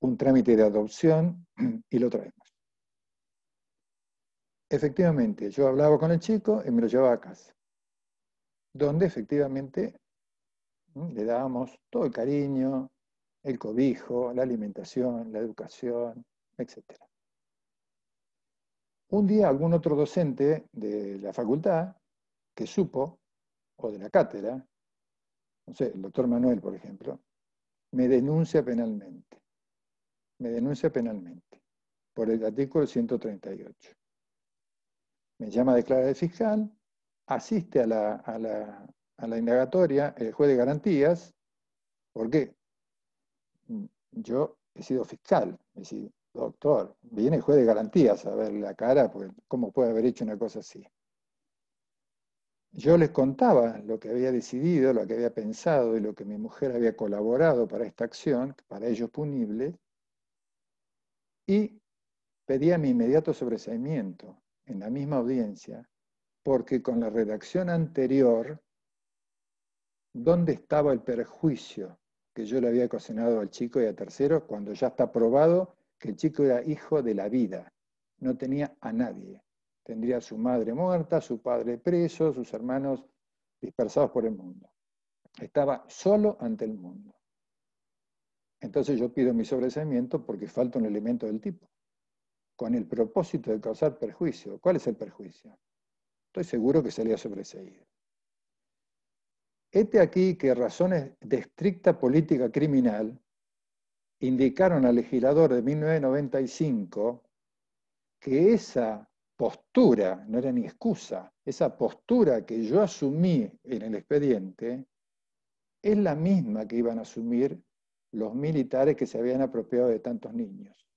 un trámite de adopción y lo traemos. Efectivamente, yo hablaba con el chico y me lo llevaba a casa, donde efectivamente le dábamos todo el cariño, el cobijo, la alimentación, la educación, etc. Un día algún otro docente de la facultad que supo, o de la cátedra, no sé, el doctor Manuel, por ejemplo, me denuncia penalmente. Me denuncia penalmente por el artículo 138. Me llama a declarar el fiscal, asiste a la indagatoria el juez de garantías, porque yo he sido fiscal, he sido doctor, viene el juez de garantías a ver la cara, pues, ¿cómo puede haber hecho una cosa así? Yo les contaba lo que había decidido, lo que había pensado y lo que mi mujer había colaborado para esta acción, para ellos punible, y pedía mi inmediato sobreseimiento en la misma audiencia, porque con la redacción anterior, ¿dónde estaba el perjuicio que yo le había ocasionado al chico y a terceros cuando ya está probado que el chico era hijo de la vida? No tenía a nadie. Tendría a su madre muerta, su padre preso, sus hermanos dispersados por el mundo. Estaba solo ante el mundo. Entonces yo pido mi sobreseimiento porque falta un elemento del tipo, con el propósito de causar perjuicio. ¿Cuál es el perjuicio? Estoy seguro que sería sobreseído. Hete aquí que razones de estricta política criminal indicaron al legislador de 1995 que esa postura, no era ni excusa, esa postura que yo asumí en el expediente es la misma que iban a asumir los militares que se habían apropiado de tantos niños.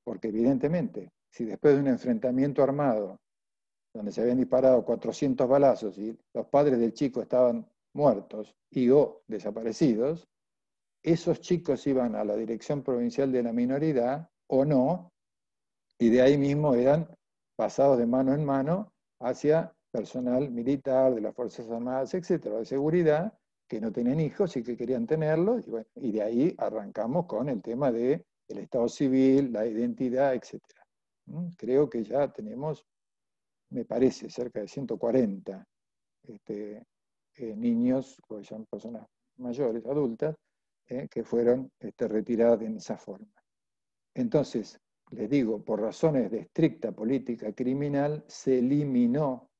Porque evidentemente, si después de un enfrentamiento armado, donde se habían disparado 400 balazos y los padres del chico estaban muertos y o desaparecidos, esos chicos iban a la Dirección Provincial de la Minoridad o no, y de ahí mismo eran pasados de mano en mano hacia personal militar de las Fuerzas Armadas, etcétera, de seguridad, que no tenían hijos y que querían tenerlos, y, bueno, y de ahí arrancamos con el tema del Estado civil, la identidad, etcétera. Creo que ya tenemos, me parece, cerca de 140 niños, o son personas mayores, adultas, que fueron retiradas en esa forma. Entonces, les digo, por razones de estricta política criminal, se eliminó,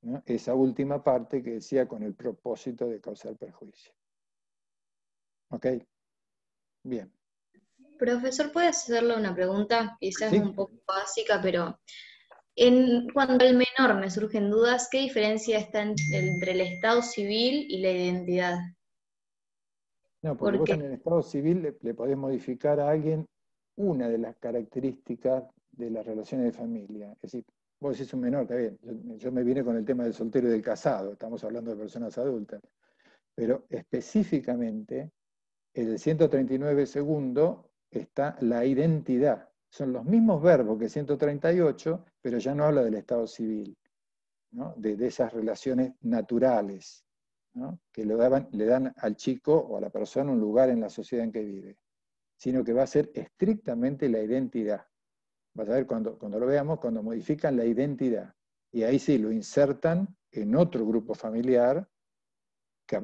¿no?, esa última parte que decía con el propósito de causar perjuicio. ¿Ok? Bien. Profesor, ¿puede hacerle una pregunta? Quizás ¿Sí? un poco básica, pero cuanto al menor me surgen dudas. ¿Qué diferencia está entre el estado civil y la identidad? No, porque vos en el estado civil le podés modificar a alguien una de las características de las relaciones de familia. Es decir, vos decís un menor, está bien. Yo me vine con el tema del soltero y del casado, estamos hablando de personas adultas. Pero específicamente, en el 139 segundo está la identidad. Son los mismos verbos que 138, pero ya no habla del estado civil, ¿no?, de esas relaciones naturales, ¿no?, que le dan al chico o a la persona un lugar en la sociedad en que vive, sino que va a ser estrictamente la identidad. Vas a ver cuando lo veamos, cuando modifican la identidad, y ahí sí lo insertan en otro grupo familiar que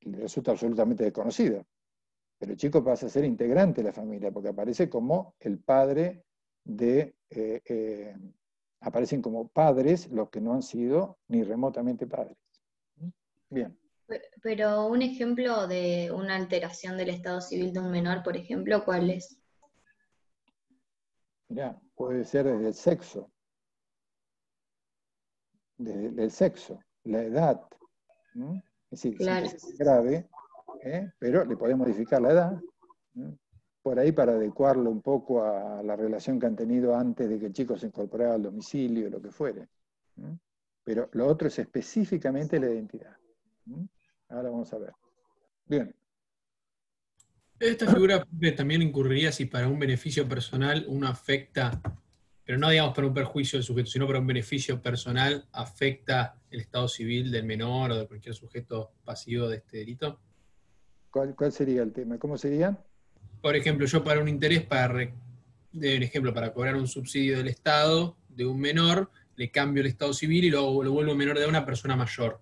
le resulta absolutamente desconocido. Pero el chico pasa a ser integrante de la familia, porque aparece como el padre de... aparecen como padres los que no han sido ni remotamente padres. Bien. Pero un ejemplo de una alteración del estado civil de un menor, por ejemplo, ¿cuál es? Mirá, puede ser desde el sexo, desde el sexo, la edad. Es decir, Claro. sin que sea grave, pero le podemos modificar la edad, por ahí para adecuarlo un poco a la relación que han tenido antes de que el chico se incorporara al domicilio, lo que fuere. Pero lo otro es específicamente la identidad. Ahora vamos a ver. Bien. Esta figura también incurriría si para un beneficio personal uno afecta pero no digamos para un perjuicio del sujeto, sino para un beneficio personal, afecta el estado civil del menor o de cualquier sujeto pasivo de este delito? ¿Cuál sería el tema? ¿Cómo serían? Por ejemplo, yo para un interés, de un ejemplo, para cobrar un subsidio del Estado de un menor, le cambio el estado civil y luego lo vuelvo menor de edad a una persona mayor.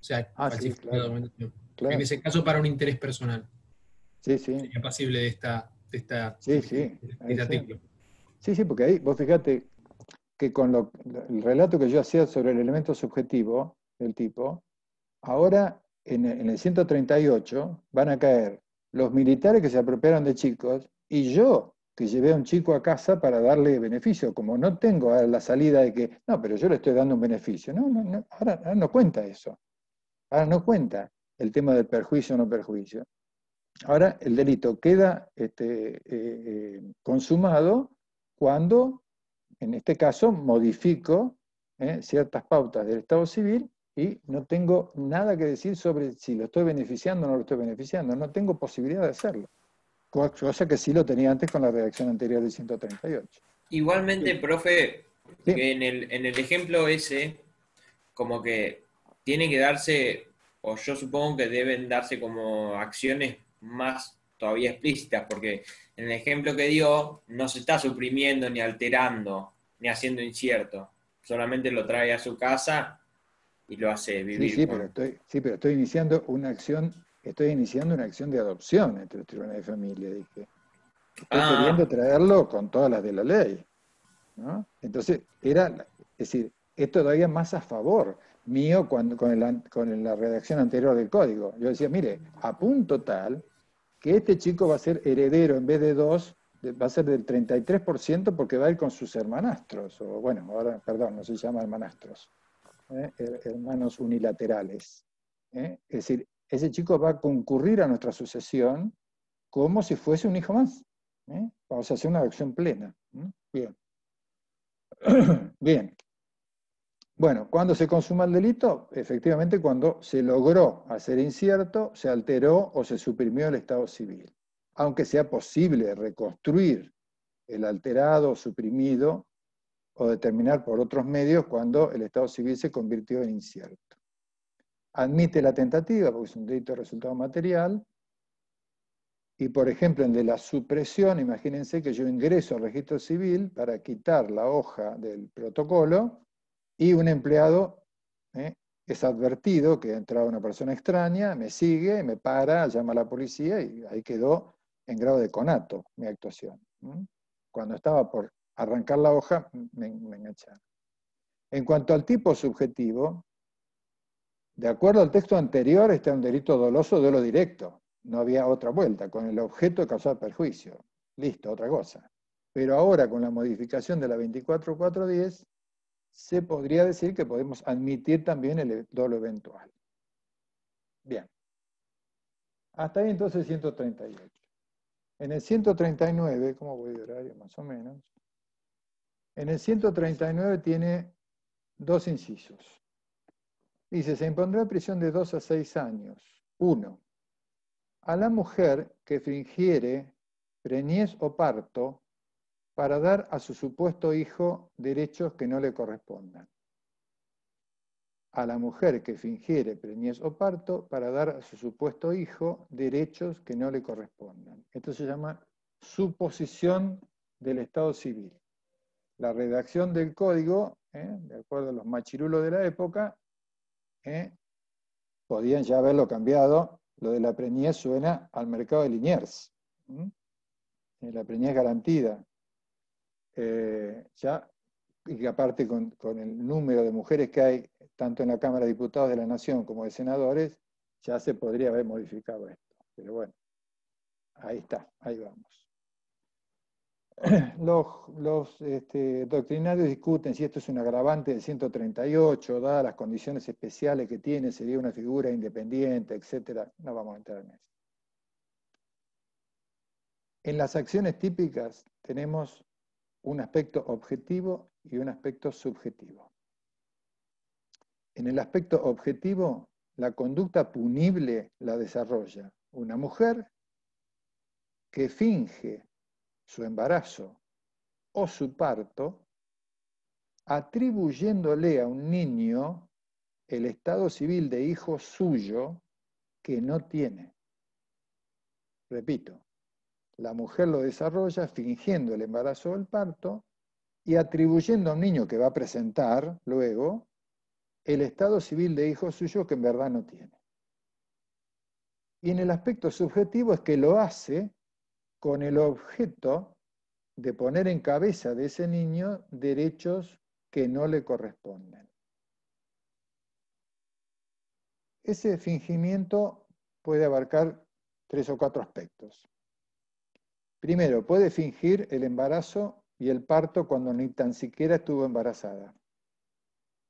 O sea, Sí, falsifico la claro, documentación. En claro. ese caso, para un interés personal, Sí, sí, sería pasible de sí, de sí. Ahí este sí. artículo. Sí, sí, porque ahí vos fíjate que con el relato que yo hacía sobre el elemento subjetivo del tipo, ahora en el 138 van a caer los militares que se apropiaron de chicos y yo que llevé a un chico a casa para darle beneficio, como no tengo a la salida de que, no, pero yo le estoy dando un beneficio. No, no, no, ahora no cuenta eso. Ahora no cuenta el tema del perjuicio o no perjuicio. Ahora el delito queda consumado cuando, en este caso, modifico ciertas pautas del Estado civil y no tengo nada que decir sobre si lo estoy beneficiando o no lo estoy beneficiando. No tengo posibilidad de hacerlo. Cosa que sí lo tenía antes con la redacción anterior del 138. Igualmente, Sí, profe, sí, que en el ejemplo ese, como que tiene que darse, o yo supongo que deben darse como acciones más todavía explícitas, porque en el ejemplo que dio no se está suprimiendo ni alterando, ni haciendo incierto, solamente lo trae a su casa y lo hace vivir con... sí, pero estoy iniciando una acción de adopción entre los tribunales de familia, dije. Estoy queriendo Ah, traerlo con todas las de la ley, ¿no? Entonces, es decir, es todavía más a favor mío con la redacción anterior del código. Yo decía, mire, a punto tal que este chico va a ser heredero en vez de dos, va a ser del 33% porque va a ir con sus hermanastros, o bueno, ahora, perdón, no se llama hermanastros, hermanos unilaterales. Es decir, ese chico va a concurrir a nuestra sucesión como si fuese un hijo más. Vamos a hacer una adopción plena. Bien. Bien. Bueno, ¿cuándo se consuma el delito? Efectivamente, cuando se logró hacer incierto, se alteró o se suprimió el estado civil. Aunque sea posible reconstruir el alterado o suprimido o determinar por otros medios cuando el estado civil se convirtió en incierto. Admite la tentativa, porque es un delito de resultado material, y por ejemplo, en de la supresión, imagínense que yo ingreso al registro civil para quitar la hoja del protocolo y un empleado es advertido que ha entrado una persona extraña, me sigue, me para, llama a la policía y ahí quedó en grado de conato mi actuación. Cuando estaba por arrancar la hoja, me engancharon. En cuanto al tipo subjetivo, de acuerdo al texto anterior, este es un delito doloso, dolo directo. No había otra vuelta, con el objeto de causar perjuicio. Listo, otra cosa. Pero ahora, con la modificación de la 24410, se podría decir que podemos admitir también el dolo eventual. Bien. Hasta ahí entonces 138. En el 139, ¿cómo voy de horario más o menos? En el 139 tiene dos incisos. Dice, se impondrá prisión de 2 a 6 años. 1. A la mujer que fingiere preñez o parto para dar a su supuesto hijo derechos que no le correspondan. A la mujer que fingiere preñez o parto para dar a su supuesto hijo derechos que no le correspondan. Esto se llama suposición del Estado civil. La redacción del código, de acuerdo a los machirulos de la época, podían ya haberlo cambiado. Lo de la preñez suena al mercado de Liniers. La preñez garantida. Ya, y que aparte con el número de mujeres que hay, tanto en la Cámara de Diputados de la Nación como de senadores, ya se podría haber modificado esto. Pero bueno, ahí está, ahí vamos. Los doctrinarios discuten si esto es un agravante del 138, dadas las condiciones especiales que tiene, sería una figura independiente, etc. No vamos a entrar en eso. En las acciones típicas tenemos un aspecto objetivo y un aspecto subjetivo. En el aspecto objetivo, la conducta punible la desarrolla una mujer que finge su embarazo o su parto atribuyéndole a un niño el estado civil de hijo suyo que no tiene. Repito, la mujer lo desarrolla fingiendo el embarazo o el parto y atribuyendo a un niño que va a presentar luego el estado civil de hijo suyo que en verdad no tiene. Y en el aspecto subjetivo es que lo hace con el objeto de poner en cabeza de ese niño derechos que no le corresponden. Ese fingimiento puede abarcar 3 o 4 aspectos. Primero, puede fingir el embarazo y el parto cuando ni tan siquiera estuvo embarazada.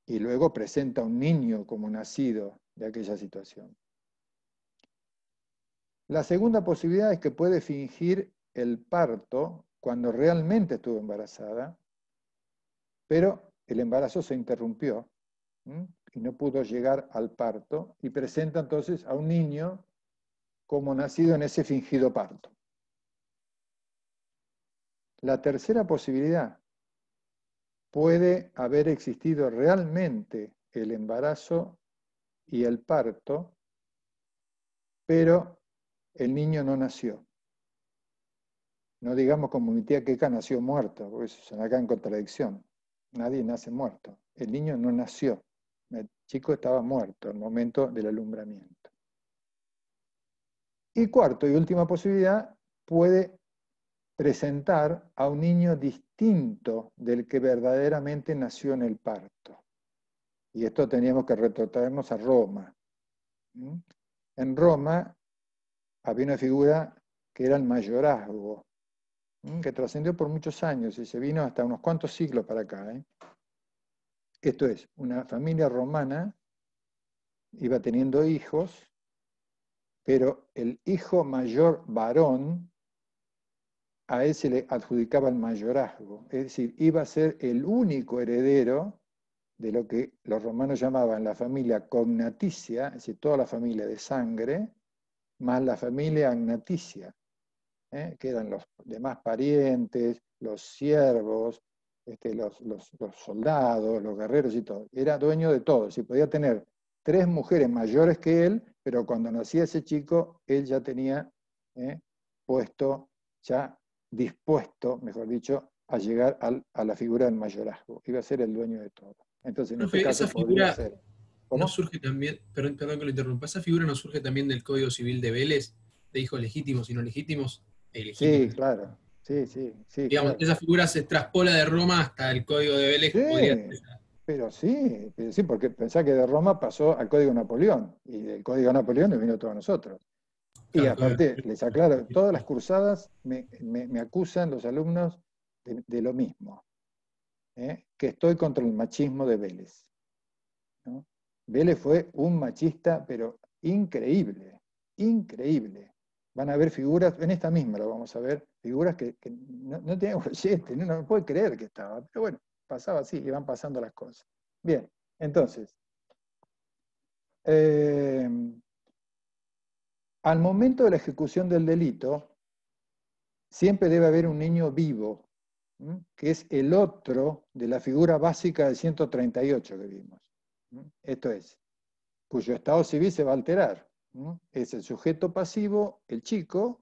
Y luego presenta a un niño como nacido de aquella situación. La segunda posibilidad es que puede fingir el parto cuando realmente estuvo embarazada, pero el embarazo se interrumpió y no pudo llegar al parto y presenta entonces a un niño como nacido en ese fingido parto. La tercera posibilidad, puede haber existido realmente el embarazo y el parto, pero el niño no nació. No digamos como mi tía Queca nació muerto, porque eso se acá en contradicción. Nadie nace muerto. El niño no nació. El chico estaba muerto al momento del alumbramiento. Y cuarto y última posibilidad, puede presentar a un niño distinto del que verdaderamente nació en el parto. Y esto teníamos que retrotraernos a Roma. En Roma había una figura que era el mayorazgo, que trascendió por muchos años y se vino hasta unos cuantos siglos para acá. Esto es, una familia romana iba teniendo hijos, pero el hijo mayor varón, a él se le adjudicaba el mayorazgo, es decir, iba a ser el único heredero de lo que los romanos llamaban la familia cognaticia, es decir, toda la familia de sangre, más la familia agnaticia, que eran los demás parientes, los siervos, los soldados, los guerreros y todo. Era dueño de todo, si podía tener 3 mujeres mayores que él, pero cuando nacía ese chico, él ya tenía puesto, ya dispuesto, mejor dicho, a llegar a la figura del mayorazgo. Iba a ser el dueño de todo. Entonces, en Profe, este caso esa podría figura ser. no ¿Cómo? surge también, perdón que lo interrumpa, esa figura no surge también del Código Civil de Vélez, de hijos legítimos y no legítimos, Sí, legítimos. claro. Sí, Digamos, claro. esa figura se traspola de Roma hasta el Código de Vélez, Sí, que podría ser. pero sí, porque pensá que de Roma pasó al Código Napoleón, y del Código Napoleón nos vino a todos nosotros. Y Claro, el Código aparte, de les aclaro, todas las Vélez. cursadas me acusan los alumnos de lo mismo, que estoy contra el machismo de Vélez, ¿no? Vélez fue un machista, pero increíble, increíble. Van a ver figuras, en esta misma lo vamos a ver, figuras que no tenían bollete, no puede creer que estaba, pero bueno, pasaba así, y van pasando las cosas. Bien, entonces, al momento de la ejecución del delito, siempre debe haber un niño vivo, que es el otro de la figura básica del 138 que vimos. Esto es, cuyo estado civil se va a alterar. Es el sujeto pasivo, el chico,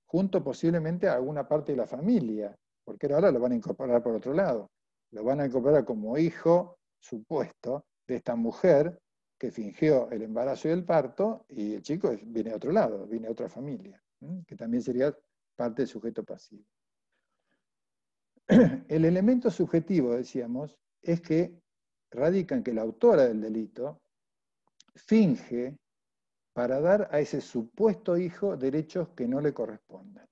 junto posiblemente a alguna parte de la familia, porque ahora lo van a incorporar por otro lado. Lo van a incorporar como hijo supuesto de esta mujer que fingió el embarazo y el parto, y el chico viene de otro lado, viene de otra familia, que también sería parte del sujeto pasivo. El elemento subjetivo, decíamos, es que radica en que la autora del delito finge para dar a ese supuesto hijo derechos que no le corresponden.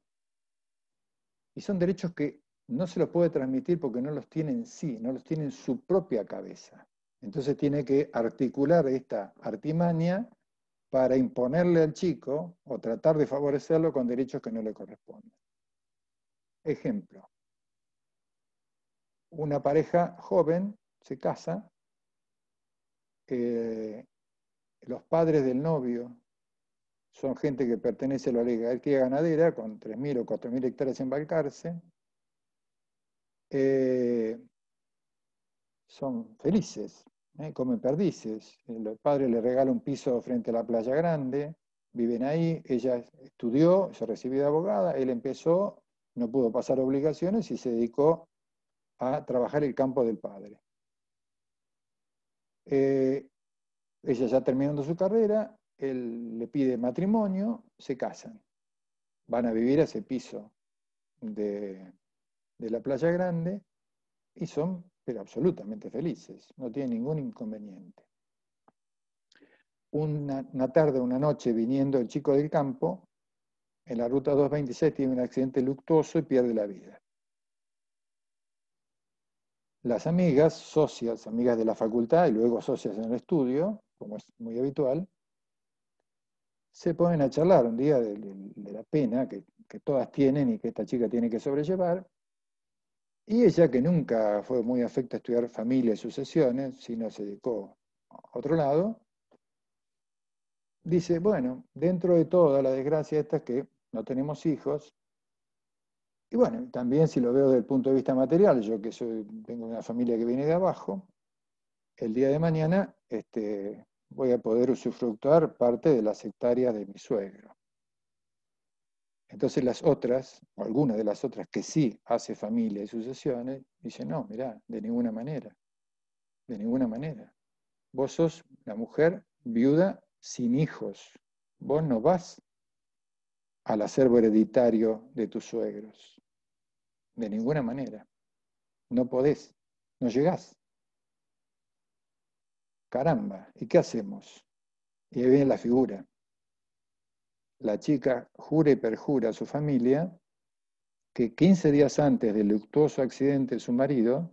Y son derechos que no se los puede transmitir porque no los tiene en sí, no los tiene en su propia cabeza. Entonces tiene que articular esta artimaña para imponerle al chico o tratar de favorecerlo con derechos que no le corresponden. Ejemplo, una pareja joven se casa, los padres del novio son gente que pertenece a la oligarquía ganadera con 3.000 o 4.000 hectáreas en Balcarce. son felices, comen perdices. El padre le regala un piso frente a la Playa Grande, viven ahí, ella estudió, se recibió de abogada, él empezó, no pudo pasar obligaciones y se dedicó a trabajar el campo del padre. Ella ya terminando su carrera, él le pide matrimonio, se casan. Van a vivir a ese piso de la Playa Grande y son pero absolutamente felices, no tienen ningún inconveniente. Una tarde, una noche, viniendo el chico del campo, en la ruta 226 tiene un accidente luctuoso y pierde la vida. Las amigas, socias, amigas de la facultad y luego socias en el estudio, como es muy habitual, se ponen a charlar un día de la pena que todas tienen y que esta chica tiene que sobrellevar. Y ella, que nunca fue muy afecta a estudiar familia y sucesiones, sino se dedicó a otro lado, dice, bueno, dentro de toda la desgracia esta que no tenemos hijos, y bueno, también si lo veo desde el punto de vista material, yo que tengo una familia que viene de abajo, el día de mañana voy a poder usufructuar parte de las hectáreas de mi suegro. Entonces las otras, o algunas de las otras que sí hace familia y sucesiones, dicen, no, mirá, de ninguna manera, de ninguna manera. Vos sos la mujer viuda sin hijos, vos no vas al acervo hereditario de tus suegros, de ninguna manera, no podés, no llegás. Caramba, ¿y qué hacemos? Y ahí viene la figura. La chica jura y perjura a su familia que 15 días antes del luctuoso accidente de su marido,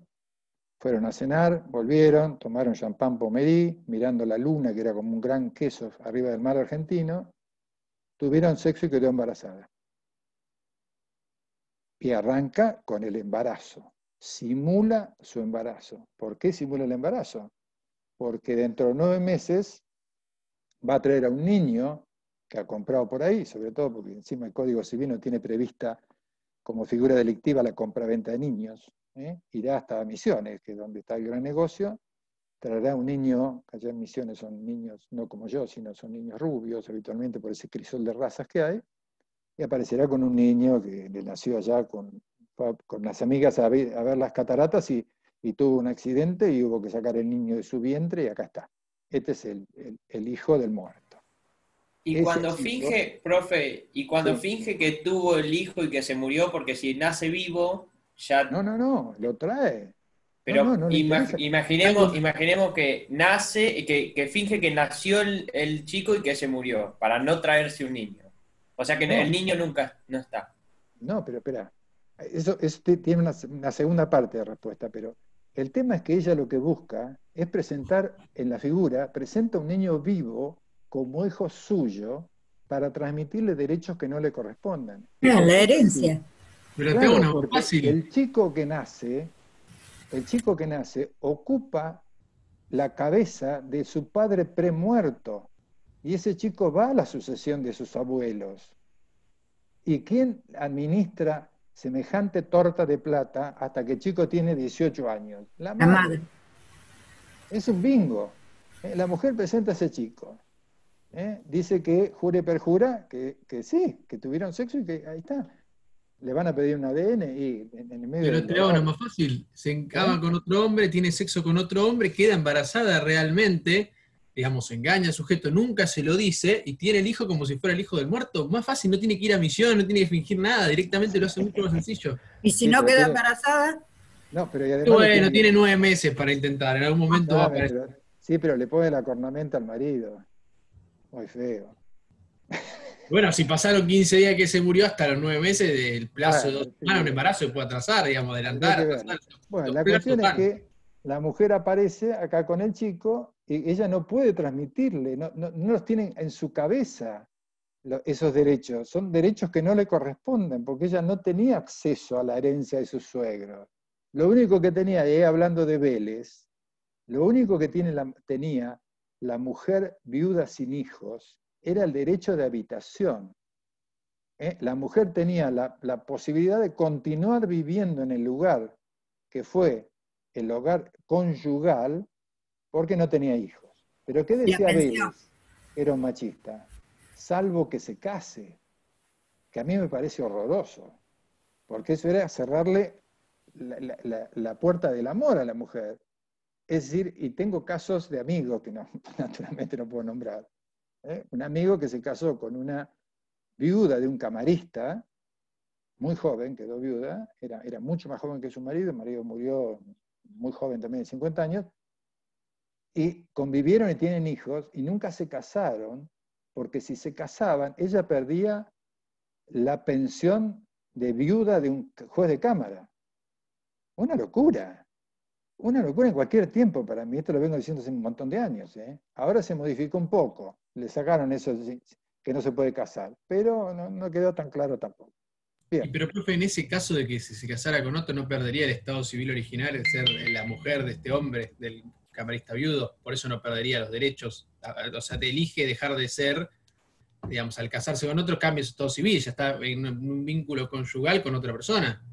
fueron a cenar, volvieron, tomaron champán Pommery, mirando la luna, que era como un gran queso arriba del mar argentino, tuvieron sexo y quedó embarazada. Y arranca con el embarazo. Simula su embarazo. ¿Por qué simula el embarazo? Porque dentro de 9 meses va a traer a un niño que ha comprado por ahí, sobre todo porque encima el Código Civil no tiene prevista como figura delictiva la compraventa de niños. Irá hasta Misiones, que es donde está el gran negocio, traerá un niño, allá en Misiones son niños, no como yo, sino son niños rubios, habitualmente por ese crisol de razas que hay, y aparecerá con un niño que le nació allá con las amigas a ver las cataratas y tuvo un accidente y hubo que sacar el niño de su vientre y acá está. Este es el hijo del muerto. Y cuando finge, profe, finge que tuvo el hijo y que se murió, porque si nace vivo, ya... No, lo trae. Pero no imaginemos que nace, que finge que nació el chico y que se murió, para no traerse un niño. O sea que el niño nunca no está. No, pero espera. Eso tiene una segunda parte de respuesta, pero el tema es que ella lo que busca es presentar en la figura, presenta un niño vivo como hijo suyo para transmitirle derechos que no le correspondan. La herencia. Pero claro, tengo una porque fácil. el chico que nace ocupa la cabeza de su padre premuerto y ese chico va a la sucesión de sus abuelos. ¿Y quién administra semejante torta de plata hasta que el chico tiene 18 años? La madre. Es un bingo. La mujer presenta a ese chico. Dice que jura y perjura que sí, que tuvieron sexo y que ahí está. Le van a pedir un ADN y en el medio. Pero te hago una más fácil. Se encama con otro hombre, tiene sexo con otro hombre, queda embarazada realmente, digamos, engaña al sujeto, nunca se lo dice y tiene el hijo como si fuera el hijo del muerto. Más fácil, no tiene que ir a misión, no tiene que fingir nada, directamente lo hace mucho más sencillo. ¿Y si no queda embarazada? No, pero y además bueno, tiene 9 meses para intentar, en algún momento va a aparecer. Sí, pero le pone la cornamenta al marido. Muy feo. Bueno, si pasaron 15 días que se murió, hasta los 9 meses del plazo de 2 semanas, un embarazo se puede atrasar, digamos, adelantar. Bueno, la cuestión es que la mujer aparece acá con el chico y ella no puede transmitirle, no los tienen en su cabeza esos derechos. Son derechos que no le corresponden, porque ella no tenía acceso a la herencia de sus suegros. Lo único que tenía, hablando de Vélez, lo único que tenía la mujer viuda sin hijos era el derecho de habitación. La mujer tenía la posibilidad de continuar viviendo en el lugar que fue el hogar conyugal porque no tenía hijos. Pero ¿qué Y decía atención. Vélez? Era un machista. Salvo que se case, que a mí me parece horroroso, porque eso era cerrarle la puerta del amor a la mujer. Es decir, y tengo casos de amigos que no, naturalmente no puedo nombrar. Un amigo que se casó con una viuda de un camarista, muy joven, quedó viuda, era mucho más joven que su marido, el marido murió muy joven también, de 50 años, y convivieron y tienen hijos, y nunca se casaron, porque si se casaban, ella perdía la pensión de viuda de un juez de cámara. Una locura en cualquier tiempo para mí, esto lo vengo diciendo hace un montón de años. Ahora se modificó un poco, le sacaron eso que no se puede casar, pero no quedó tan claro tampoco. Bien. Pero, profe, en ese caso de que si se casara con otro, ¿no perdería el estado civil original, de ser la mujer de este hombre, del camarista viudo? Por eso no perdería los derechos. O sea, te elige dejar de ser, digamos, al casarse con otro, cambia su estado civil, ya está en un vínculo conyugal con otra persona.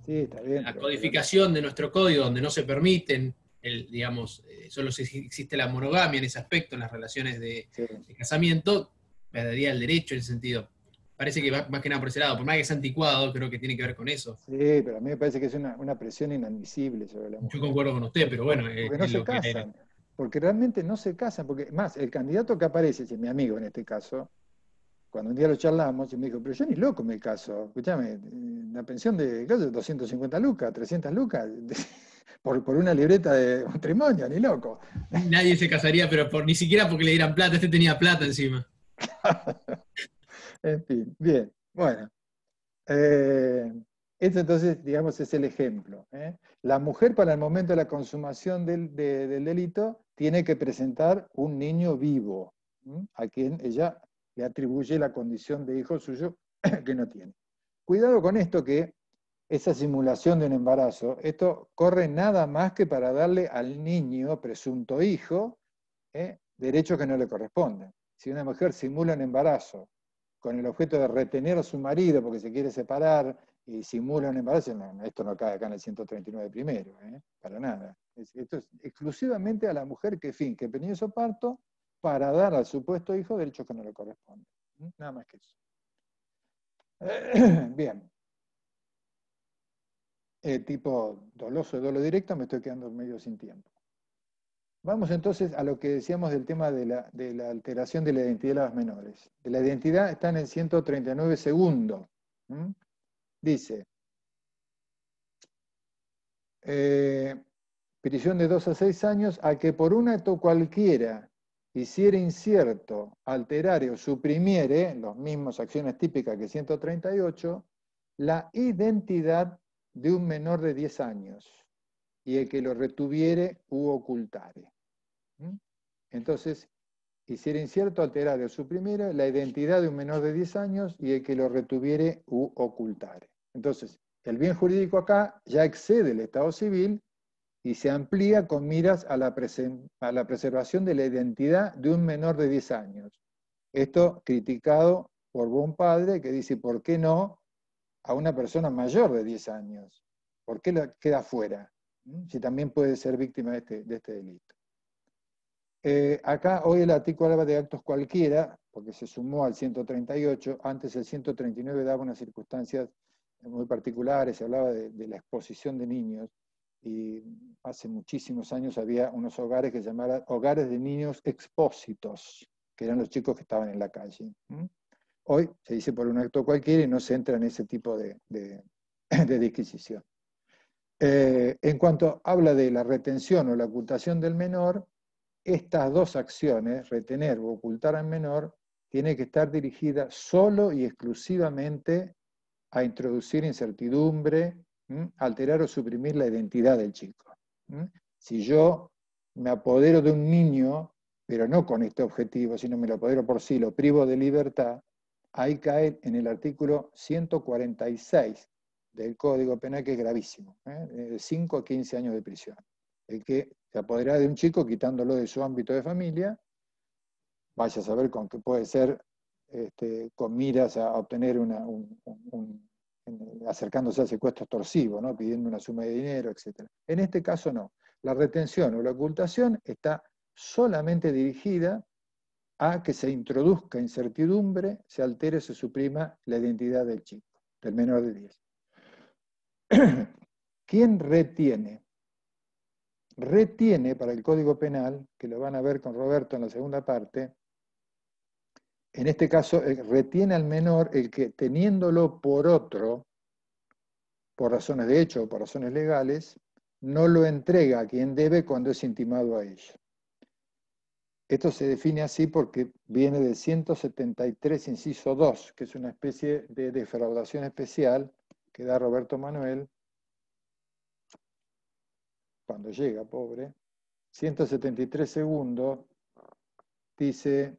Sí, está bien. La codificación de nuestro código, donde no se permiten, digamos, solo existe la monogamia en ese aspecto, en las relaciones de casamiento, perdería el derecho en ese sentido. Parece que va más que nada por ese lado, por más que es anticuado, creo que tiene que ver con eso. Sí, pero a mí me parece que es una presión inadmisible sobre la mujer. Yo concuerdo con usted, pero bueno, porque no se casan, porque realmente no se casan, porque más, el candidato que aparece, mi amigo en este caso, cuando un día lo charlamos, y me dijo, pero yo ni loco me caso, escúchame, la pensión de caso es 250 lucas, 300 lucas, por una libreta de matrimonio, ni loco. Nadie se casaría, pero ni siquiera porque le dieran plata, este tenía plata encima. En fin, bien, bueno. Este entonces, digamos, es el ejemplo. La mujer para el momento de la consumación del delito tiene que presentar un niño vivo, a quien ella le atribuye la condición de hijo suyo que no tiene. Cuidado con esto, que esa simulación de un embarazo, esto corre nada más que para darle al niño, presunto hijo, derechos que no le corresponden. Si una mujer simula un embarazo con el objeto de retener a su marido porque se quiere separar y simula un embarazo, esto no cae acá en el 139 primero, para nada. Esto es exclusivamente a la mujer que finge permiso parto para dar al supuesto hijo derechos que no le corresponden. Nada más que eso. Bien. Tipo doloso, dolo directo, me estoy quedando medio sin tiempo. Vamos entonces a lo que decíamos del tema de la alteración de la identidad de las menores. La identidad está en el 139 segundo. Dice, prisión de 2 a 6 años a que por un acto cualquiera hiciera incierto, alterare o suprimiere, las mismas acciones típicas que 138, la identidad de un menor de 10 años y el que lo retuviere u ocultare. Entonces, hiciera incierto, alterar o suprimir la identidad de un menor de 10 años y el que lo retuviere u ocultare. Entonces, el bien jurídico acá ya excede el estado civil y se amplía con miras a la preservación de la identidad de un menor de 10 años. Esto criticado por buen padre que dice, ¿por qué no a una persona mayor de 10 años? ¿Por qué la queda fuera? Si también puede ser víctima de este delito. Acá hoy el artículo habla de actos cualquiera, porque se sumó al 138, antes el 139 daba unas circunstancias muy particulares, se hablaba de la exposición de niños, y hace muchísimos años había unos hogares que se llamaban hogares de niños expósitos, que eran los chicos que estaban en la calle. Hoy se dice por un acto cualquiera y no se entra en ese tipo de disquisición. En cuanto habla de la retención o la ocultación del menor, estas dos acciones, retener o ocultar al menor, tienen que estar dirigidas solo y exclusivamente a introducir incertidumbre, alterar o suprimir la identidad del chico. Si yo me apodero de un niño, pero no con este objetivo, sino me lo apodero por sí, lo privo de libertad, ahí cae en el artículo 146 del Código Penal, que es gravísimo, de 5 a 15 años de prisión. El que se apodera de un chico quitándolo de su ámbito de familia, vaya a saber con qué puede ser, con miras a obtener un acercándose al secuestro extorsivo, ¿no? Pidiendo una suma de dinero, etc. En este caso no. La retención o la ocultación está solamente dirigida a que se introduzca incertidumbre, se altere o se suprima la identidad del chico, del menor de 10. ¿Quién retiene? Retiene para el Código Penal, que lo van a ver con Roberto en la segunda parte, en este caso retiene al menor el que teniéndolo por otro, por razones de hecho o por razones legales, no lo entrega a quien debe cuando es intimado a ello. Esto se define así porque viene del 173, inciso 2, que es una especie de defraudación especial que da Roberto Manuel cuando llega, pobre. 173 segundos dice: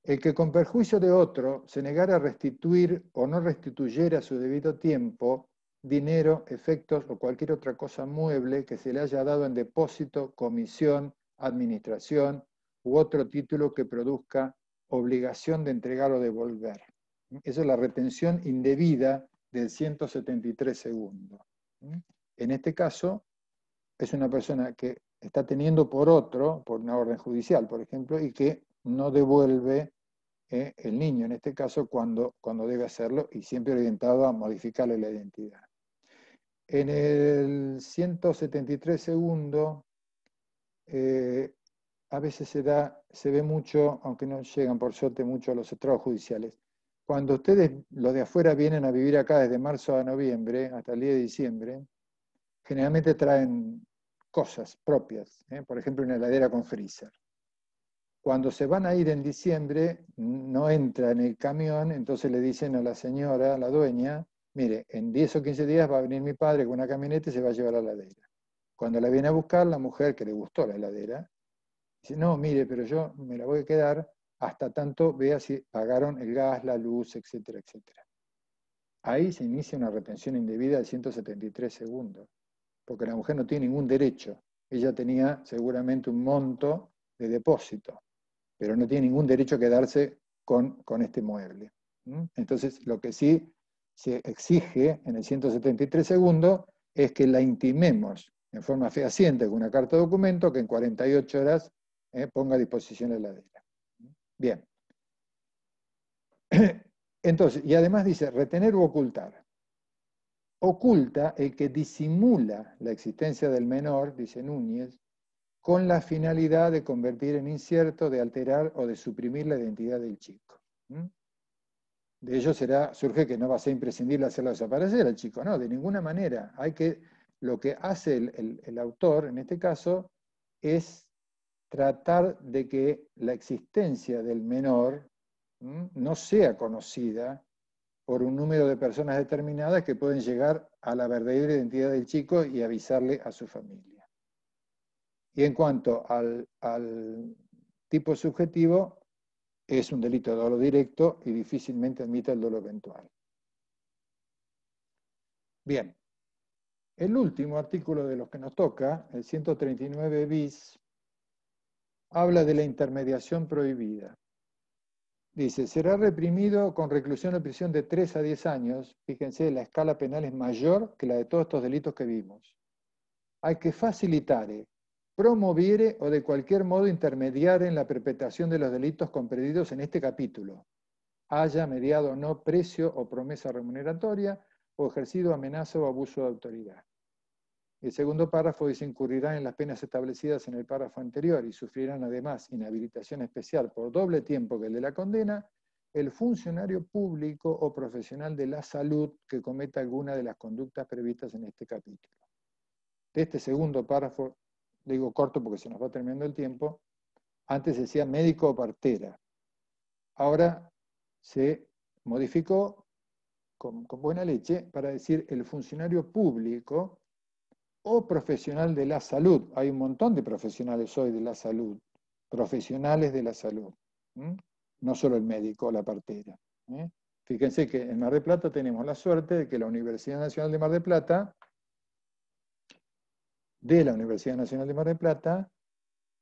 el que con perjuicio de otro se negara a restituir o no restituyera a su debido tiempo dinero, efectos o cualquier otra cosa mueble que se le haya dado en depósito, comisión, administración u otro título que produzca obligación de entregar o devolver. Esa es la retención indebida del 173 segundos. En este caso, es una persona que está teniendo por otro, por una orden judicial, por ejemplo, y que no devuelve el niño, en este caso, cuando debe hacerlo, y siempre orientado a modificarle la identidad. En el 173 segundos, a veces se ve mucho, aunque no llegan por suerte mucho a los estrados judiciales. Cuando ustedes, los de afuera, vienen a vivir acá desde marzo a noviembre, hasta el día de diciembre, generalmente traen cosas propias, por ejemplo una heladera con freezer. Cuando se van a ir en diciembre, no entra en el camión, entonces le dicen a la señora, a la dueña: mire, en 10 o 15 días va a venir mi padre con una camioneta y se va a llevar la heladera. Cuando la viene a buscar, la mujer, que le gustó la heladera, dice: no, mire, pero yo me la voy a quedar hasta tanto vea si pagaron el gas, la luz, etcétera, etcétera. Ahí se inicia una retención indebida de 173 segundos, porque la mujer no tiene ningún derecho. Ella tenía seguramente un monto de depósito, pero no tiene ningún derecho a quedarse con este mueble. Entonces, lo que sí se exige en el 173 segundos es que la intimemos en forma fehaciente con una carta de documento que en 48 horas ponga a disposición la heladera. Bien. Entonces, y además dice, retener u ocultar. Oculta el que disimula la existencia del menor, dice Núñez, con la finalidad de convertir en incierto, de alterar o de suprimir la identidad del chico. De ello surge que no va a ser imprescindible hacerlo desaparecer al chico, no, de ninguna manera. Lo que hace el autor, en este caso, es tratar de que la existencia del menor no sea conocida por un número de personas determinadas que pueden llegar a la verdadera identidad del chico y avisarle a su familia. Y en cuanto al tipo subjetivo, es un delito de dolo directo y difícilmente admite el dolo eventual. Bien, el último artículo de los que nos toca, el 139 bis, habla de la intermediación prohibida. Dice: será reprimido con reclusión o prisión de 3 a 10 años. Fíjense, la escala penal es mayor que la de todos estos delitos que vimos. Hay que facilitare, promoviere o de cualquier modo intermediar en la perpetración de los delitos comprendidos en este capítulo, haya mediado o no precio o promesa remuneratoria o ejercido amenaza o abuso de autoridad. El segundo párrafo dice: incurrirán en las penas establecidas en el párrafo anterior y sufrirán además inhabilitación especial por doble tiempo que el de la condena el funcionario público o profesional de la salud que cometa alguna de las conductas previstas en este capítulo. De este segundo párrafo, digo corto porque se nos va terminando el tiempo, antes decía médico o partera. Ahora se modificó con buena leche para decir el funcionario público o profesional de la salud. Hay un montón de profesionales hoy de la salud, profesionales de la salud, no solo el médico o la partera. Fíjense que en Mar del Plata tenemos la suerte de que la Universidad Nacional de Mar del Plata,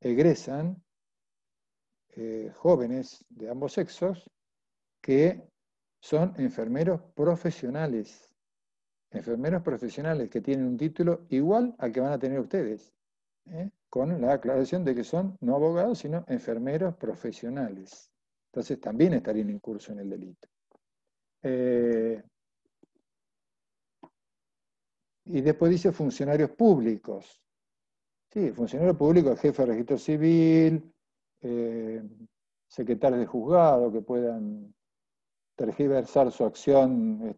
egresan jóvenes de ambos sexos que son enfermeros profesionales. Enfermeros profesionales que tienen un título igual al que van a tener ustedes, con la aclaración de que son no abogados, sino enfermeros profesionales. Entonces también estarían incursos en el delito. Y después dice funcionarios públicos. Sí, funcionario público, jefe de registro civil, secretarios de juzgado que puedan tergiversar su acción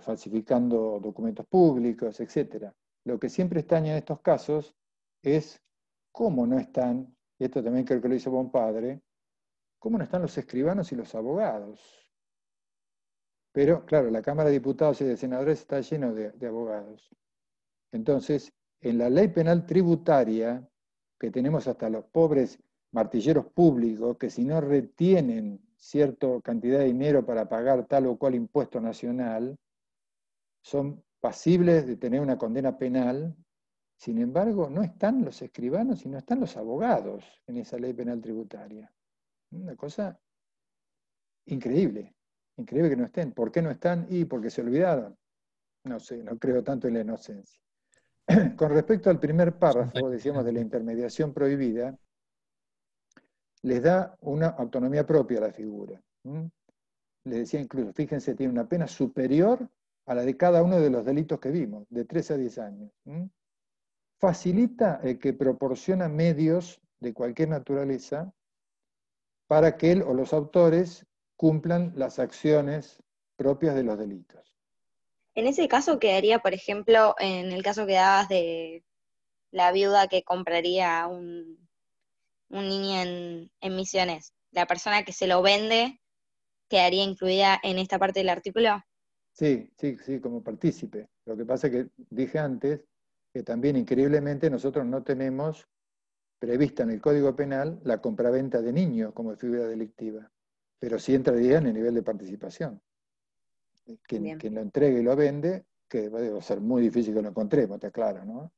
falsificando documentos públicos, etc. Lo que siempre extraña en estos casos es cómo no están, y esto también creo que lo hizo Bompadre, cómo no están los escribanos y los abogados. Pero, claro, la Cámara de Diputados y de Senadores está lleno de abogados. Entonces, en la ley penal tributaria, que tenemos hasta los pobres martilleros públicos, que si no retienen cierta cantidad de dinero para pagar tal o cual impuesto nacional, son pasibles de tener una condena penal. Sin embargo, no están los escribanos y no están los abogados en esa ley penal tributaria. Una cosa increíble, increíble que no estén. ¿Por qué no están? Y porque se olvidaron. No sé, no creo tanto en la inocencia. Con respecto al primer párrafo, decíamos de la intermediación prohibida, les da una autonomía propia a la figura. Les decía incluso, fíjense, tiene una pena superior a la de cada uno de los delitos que vimos, de 3 a 10 años. Facilita el que proporciona medios de cualquier naturaleza para que él o los autores cumplan las acciones propias de los delitos. En ese caso quedaría, por ejemplo, en el caso que dabas de la viuda que compraría un niño en Misiones. ¿La persona que se lo vende quedaría incluida en esta parte del artículo? Sí, como partícipe. Lo que pasa es que dije antes que también increíblemente nosotros no tenemos prevista en el Código Penal la compraventa de niños como figura delictiva, pero sí entraría en el nivel de participación. Quien lo entregue y lo vende, que va a ser muy difícil que lo encontremos, está claro, ¿no?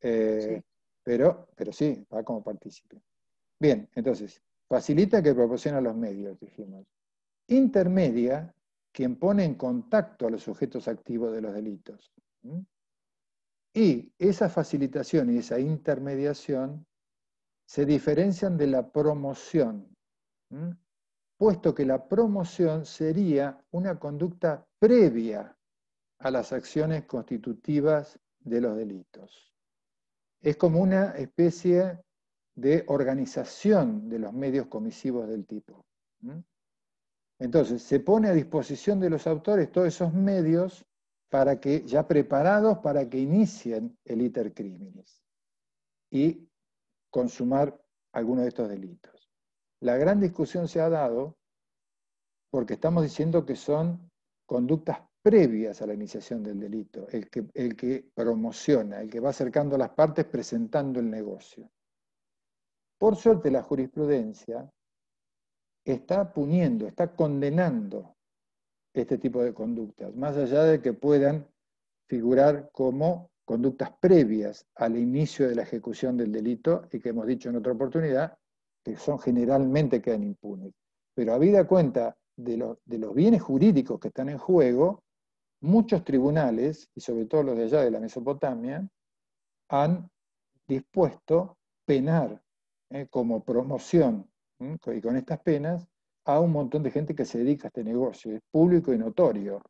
Sí. Pero sí, va como partícipe. Bien, entonces, facilita que proporciona los medios, dijimos. Intermedia quien pone en contacto a los sujetos activos de los delitos. Y esa facilitación y esa intermediación se diferencian de la promoción, puesto que la promoción sería una conducta previa a las acciones constitutivas de los delitos. Es como una especie de organización de los medios comisivos del tipo. Entonces, se pone a disposición de los autores todos esos medios para que, ya preparados para que inicien el iter criminis y consumar alguno de estos delitos. La gran discusión se ha dado porque estamos diciendo que son conductas previas a la iniciación del delito, el que promociona, el que va acercando a las partes presentando el negocio. Por suerte la jurisprudencia está puniendo, está condenando este tipo de conductas, más allá de que puedan figurar como conductas previas al inicio de la ejecución del delito y que hemos dicho en otra oportunidad, que son generalmente quedan impunes. Pero habida cuenta de los bienes jurídicos que están en juego, muchos tribunales, y sobre todo los de allá de la Mesopotamia, han dispuesto penar como promoción y con estas penas a un montón de gente que se dedica a este negocio. Es público y notorio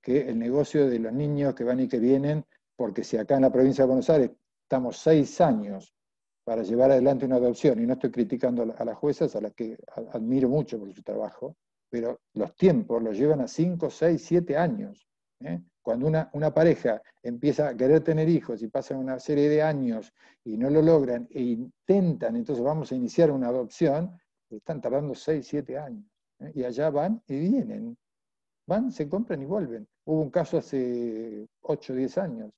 que el negocio de los niños que van y que vienen, porque si acá en la provincia de Buenos Aires estamos 6 años para llevar adelante una adopción, y no estoy criticando a las juezas, a las que admiro mucho por su trabajo, pero los tiempos los llevan a 5, 6, 7 años. Cuando una pareja empieza a querer tener hijos y pasan una serie de años y no lo logran e intentan, entonces vamos a iniciar una adopción, están tardando 6, 7 años. Y allá van y vienen. Van, se compran y vuelven. Hubo un caso hace 8 o 10 años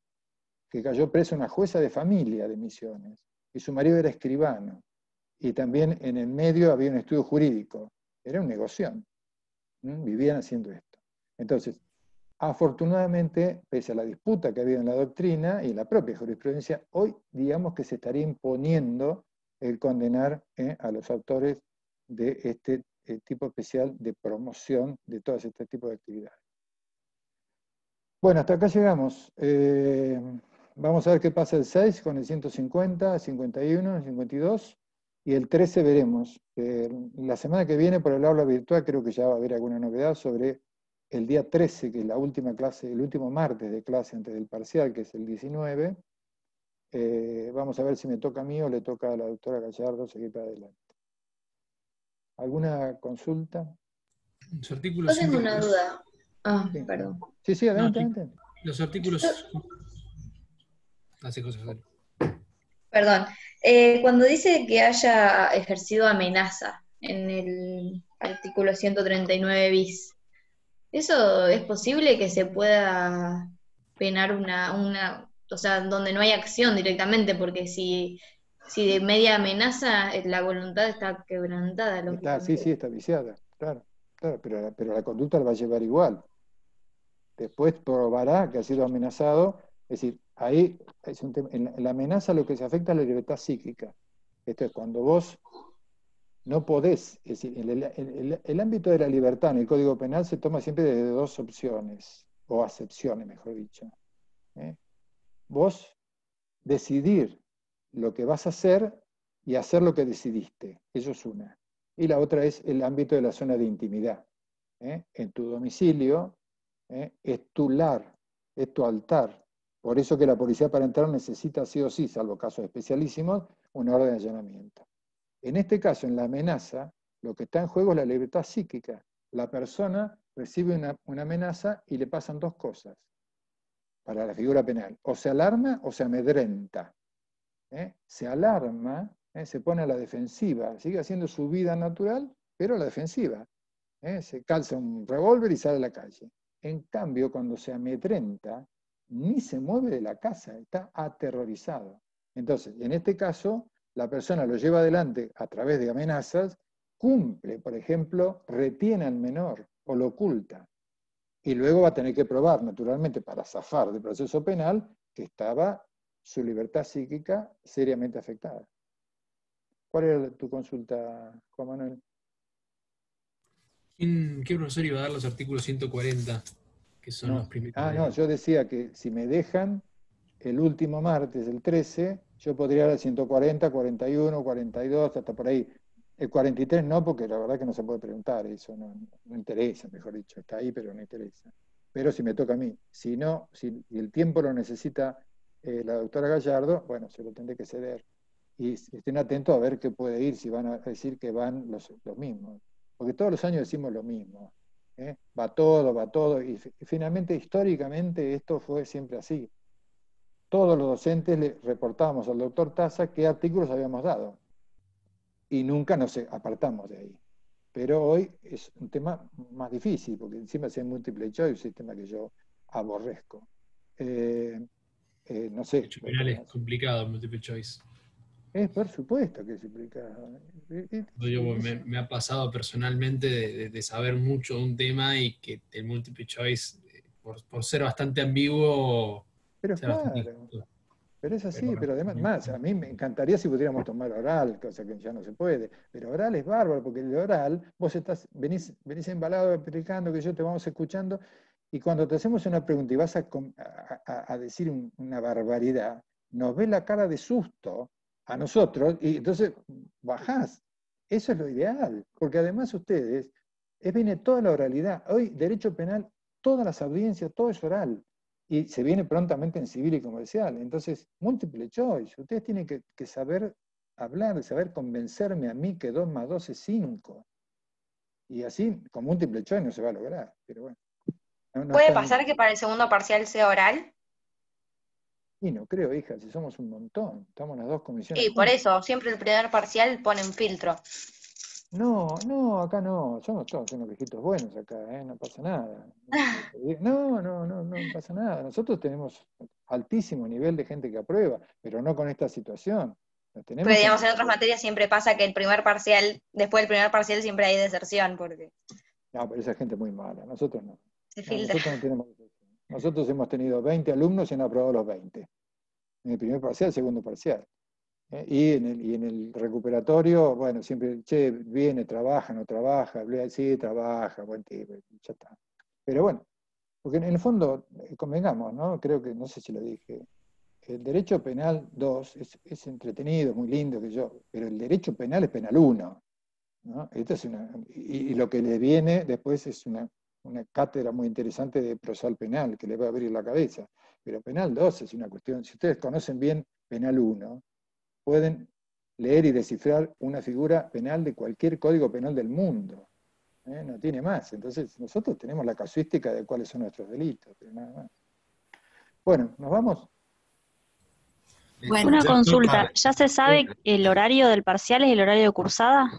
que cayó presa una jueza de familia de Misiones y su marido era escribano. Y también en el medio había un estudio jurídico. Era un negocio. Vivían haciendo esto. Entonces, afortunadamente, pese a la disputa que ha habido en la doctrina y en la propia jurisprudencia, hoy digamos que se estaría imponiendo el condenar a los autores de este tipo especial de promoción de todos este tipo de actividades. Bueno, hasta acá llegamos. Vamos a ver qué pasa el 6 con el 150, el 51, el 52, y el 13 veremos. La semana que viene, por el aula virtual, creo que ya va a haber alguna novedad sobre el día 13, que es la última clase, el último martes de clase antes del parcial, que es el 19. Vamos a ver si me toca a mí o le toca a la doctora Gallardo seguir para adelante. ¿Alguna consulta? Los artículos Yo tengo una 142. duda. Ah, Sí. perdón. Sí, adelante, No, adelante. Los artículos. Hace cosas. Perdón. Cuando dice que haya ejercido amenaza en el artículo 139 bis, ¿eso es posible que se pueda penar o sea, donde no hay acción directamente? Porque si de media amenaza, la voluntad está quebrantada, Sí, lógicamente. está viciada, claro, pero la conducta la va a llevar igual. Después probará que ha sido amenazado, es decir, ahí es un tema, en la amenaza lo que se afecta es la libertad psíquica. Esto es cuando vos no podés, es decir, el ámbito de la libertad en el Código Penal se toma siempre de dos opciones, o acepciones, mejor dicho. Vos decidir lo que vas a hacer y hacer lo que decidiste, eso es una. Y la otra es el ámbito de la zona de intimidad. En tu domicilio, es tu lar, es tu altar. Por eso que la policía para entrar necesita sí o sí, salvo casos especialísimos, una orden de allanamiento. En este caso, en la amenaza, lo que está en juego es la libertad psíquica. La persona recibe una amenaza y le pasan dos cosas para la figura penal. O se alarma o se amedrenta. Se alarma, se pone a la defensiva, sigue haciendo su vida natural, pero a la defensiva. Se calza un revólver y sale a la calle. En cambio, cuando se amedrenta, ni se mueve de la casa, está aterrorizado. Entonces, en este caso, la persona lo lleva adelante a través de amenazas, cumple, por ejemplo, retiene al menor o lo oculta. Y luego va a tener que probar, naturalmente, para zafar del proceso penal, que estaba su libertad psíquica seriamente afectada. ¿Cuál era tu consulta, Juan Manuel? ¿Qué profesor iba a dar los artículos 140? Que son los primeros. No, yo decía que si me dejan el último martes, el 13, yo podría dar el 140, 41, 42, hasta por ahí. El 43 no, porque la verdad que no se puede preguntar, eso no interesa, mejor dicho, está ahí, pero no interesa. Pero si me toca a mí, si no, si el tiempo lo necesita la doctora Gallardo, bueno, se lo tendré que ceder. Y estén atentos a ver qué puede ir, si van a decir que van los mismos. Porque todos los años decimos lo mismo. Va todo, y finalmente, históricamente, esto fue siempre así. Todos los docentes le reportábamos al doctor Taza qué artículos habíamos dado. Y nunca nos apartamos de ahí. Pero hoy es un tema más difícil, porque encima si hay múltiple choice, es un tema que yo aborrezco. No sé. El penal es complicado, multiple choice. Por supuesto que es complicado. Me ha pasado personalmente de saber mucho de un tema y que el multiple choice, por ser bastante ambiguo. Pero claro. Pero es así, pero además, a mí me encantaría si pudiéramos tomar oral, cosa que ya no se puede. Pero oral es bárbaro, porque el oral, vos venís embalado explicando, que yo te vamos escuchando, y cuando te hacemos una pregunta y vas a decir una barbaridad, nos ves la cara de susto a nosotros, y entonces bajás. Eso es lo ideal, porque además ustedes, viene toda la oralidad. Hoy, derecho penal, todas las audiencias, todo es oral. Y se viene prontamente en civil y comercial. Entonces, múltiple choice. Ustedes tienen que saber hablar, saber convencerme a mí que 2 más 2 es 5. Y así, con múltiple choice no se va a lograr. Pero bueno. ¿Puede pasar que para el segundo parcial sea oral? Y no creo, hija, si somos un montón. Estamos en las dos comisiones. Sí, por eso, siempre el primer parcial pone un filtro. No, acá no. Somos todos unos viejitos buenos acá, no pasa nada. No pasa nada. Nosotros tenemos altísimo nivel de gente que aprueba, pero no con esta situación. Pero digamos, en otras materias siempre pasa que después del primer parcial siempre hay deserción. Porque... No, pero esa gente es muy mala. Nosotros no. Se filtra. Nosotros no tenemos deserción. Nosotros hemos tenido 20 alumnos y han aprobado los 20. En el primer parcial, segundo parcial. Y en el recuperatorio, bueno, siempre, che, viene, trabaja, no trabaja, sí, trabaja, buen tipo, ya está. Pero bueno, porque en el fondo, convengamos, ¿no? Creo que, no sé si lo dije, el derecho penal 2 es entretenido, muy lindo, pero el derecho penal es penal 1, ¿no? Esta es y lo que le viene después es una cátedra muy interesante de prosal penal, que le va a abrir la cabeza. Pero penal 2 es una cuestión, si ustedes conocen bien penal 1, pueden leer y descifrar una figura penal de cualquier código penal del mundo. No tiene más. Entonces, nosotros tenemos la casuística de cuáles son nuestros delitos, pero nada más. Bueno, ¿nos vamos? Bueno, Una consulta, ¿ya se sabe el horario del parcial es el horario de cursada?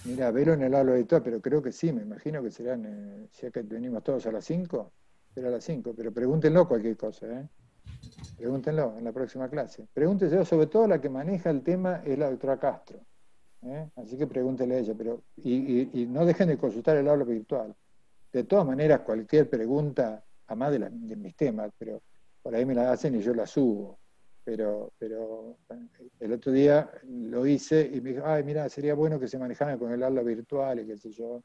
Mira, velo en el aula editor, pero creo que sí, me imagino que serán, si es que venimos todos a las 5, será a las 5, pero pregúntenlo cualquier cosa, Pregúntenlo en la próxima clase. Pregúntenselo, sobre todo la que maneja el tema es la doctora Castro. Así que pregúntenle a ella, y no dejen de consultar el aula virtual. De todas maneras, cualquier pregunta, además de mis temas, pero por ahí me la hacen y yo la subo. Pero el otro día lo hice y me dijo, ay, mira, sería bueno que se manejaran con el aula virtual y qué sé yo.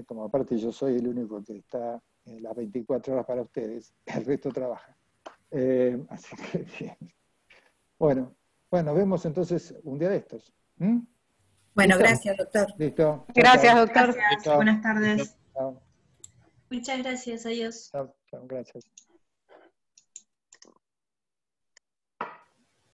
Como aparte yo soy el único que está las 24 horas para ustedes, el resto trabaja. Así que bien. Bueno, nos vemos entonces un día de estos. bueno, ¿Listo? gracias, doctor. Listo. Gracias, doctor. Gracias, Chao. buenas tardes. Chao, Muchas gracias, adiós. chao, chao, gracias.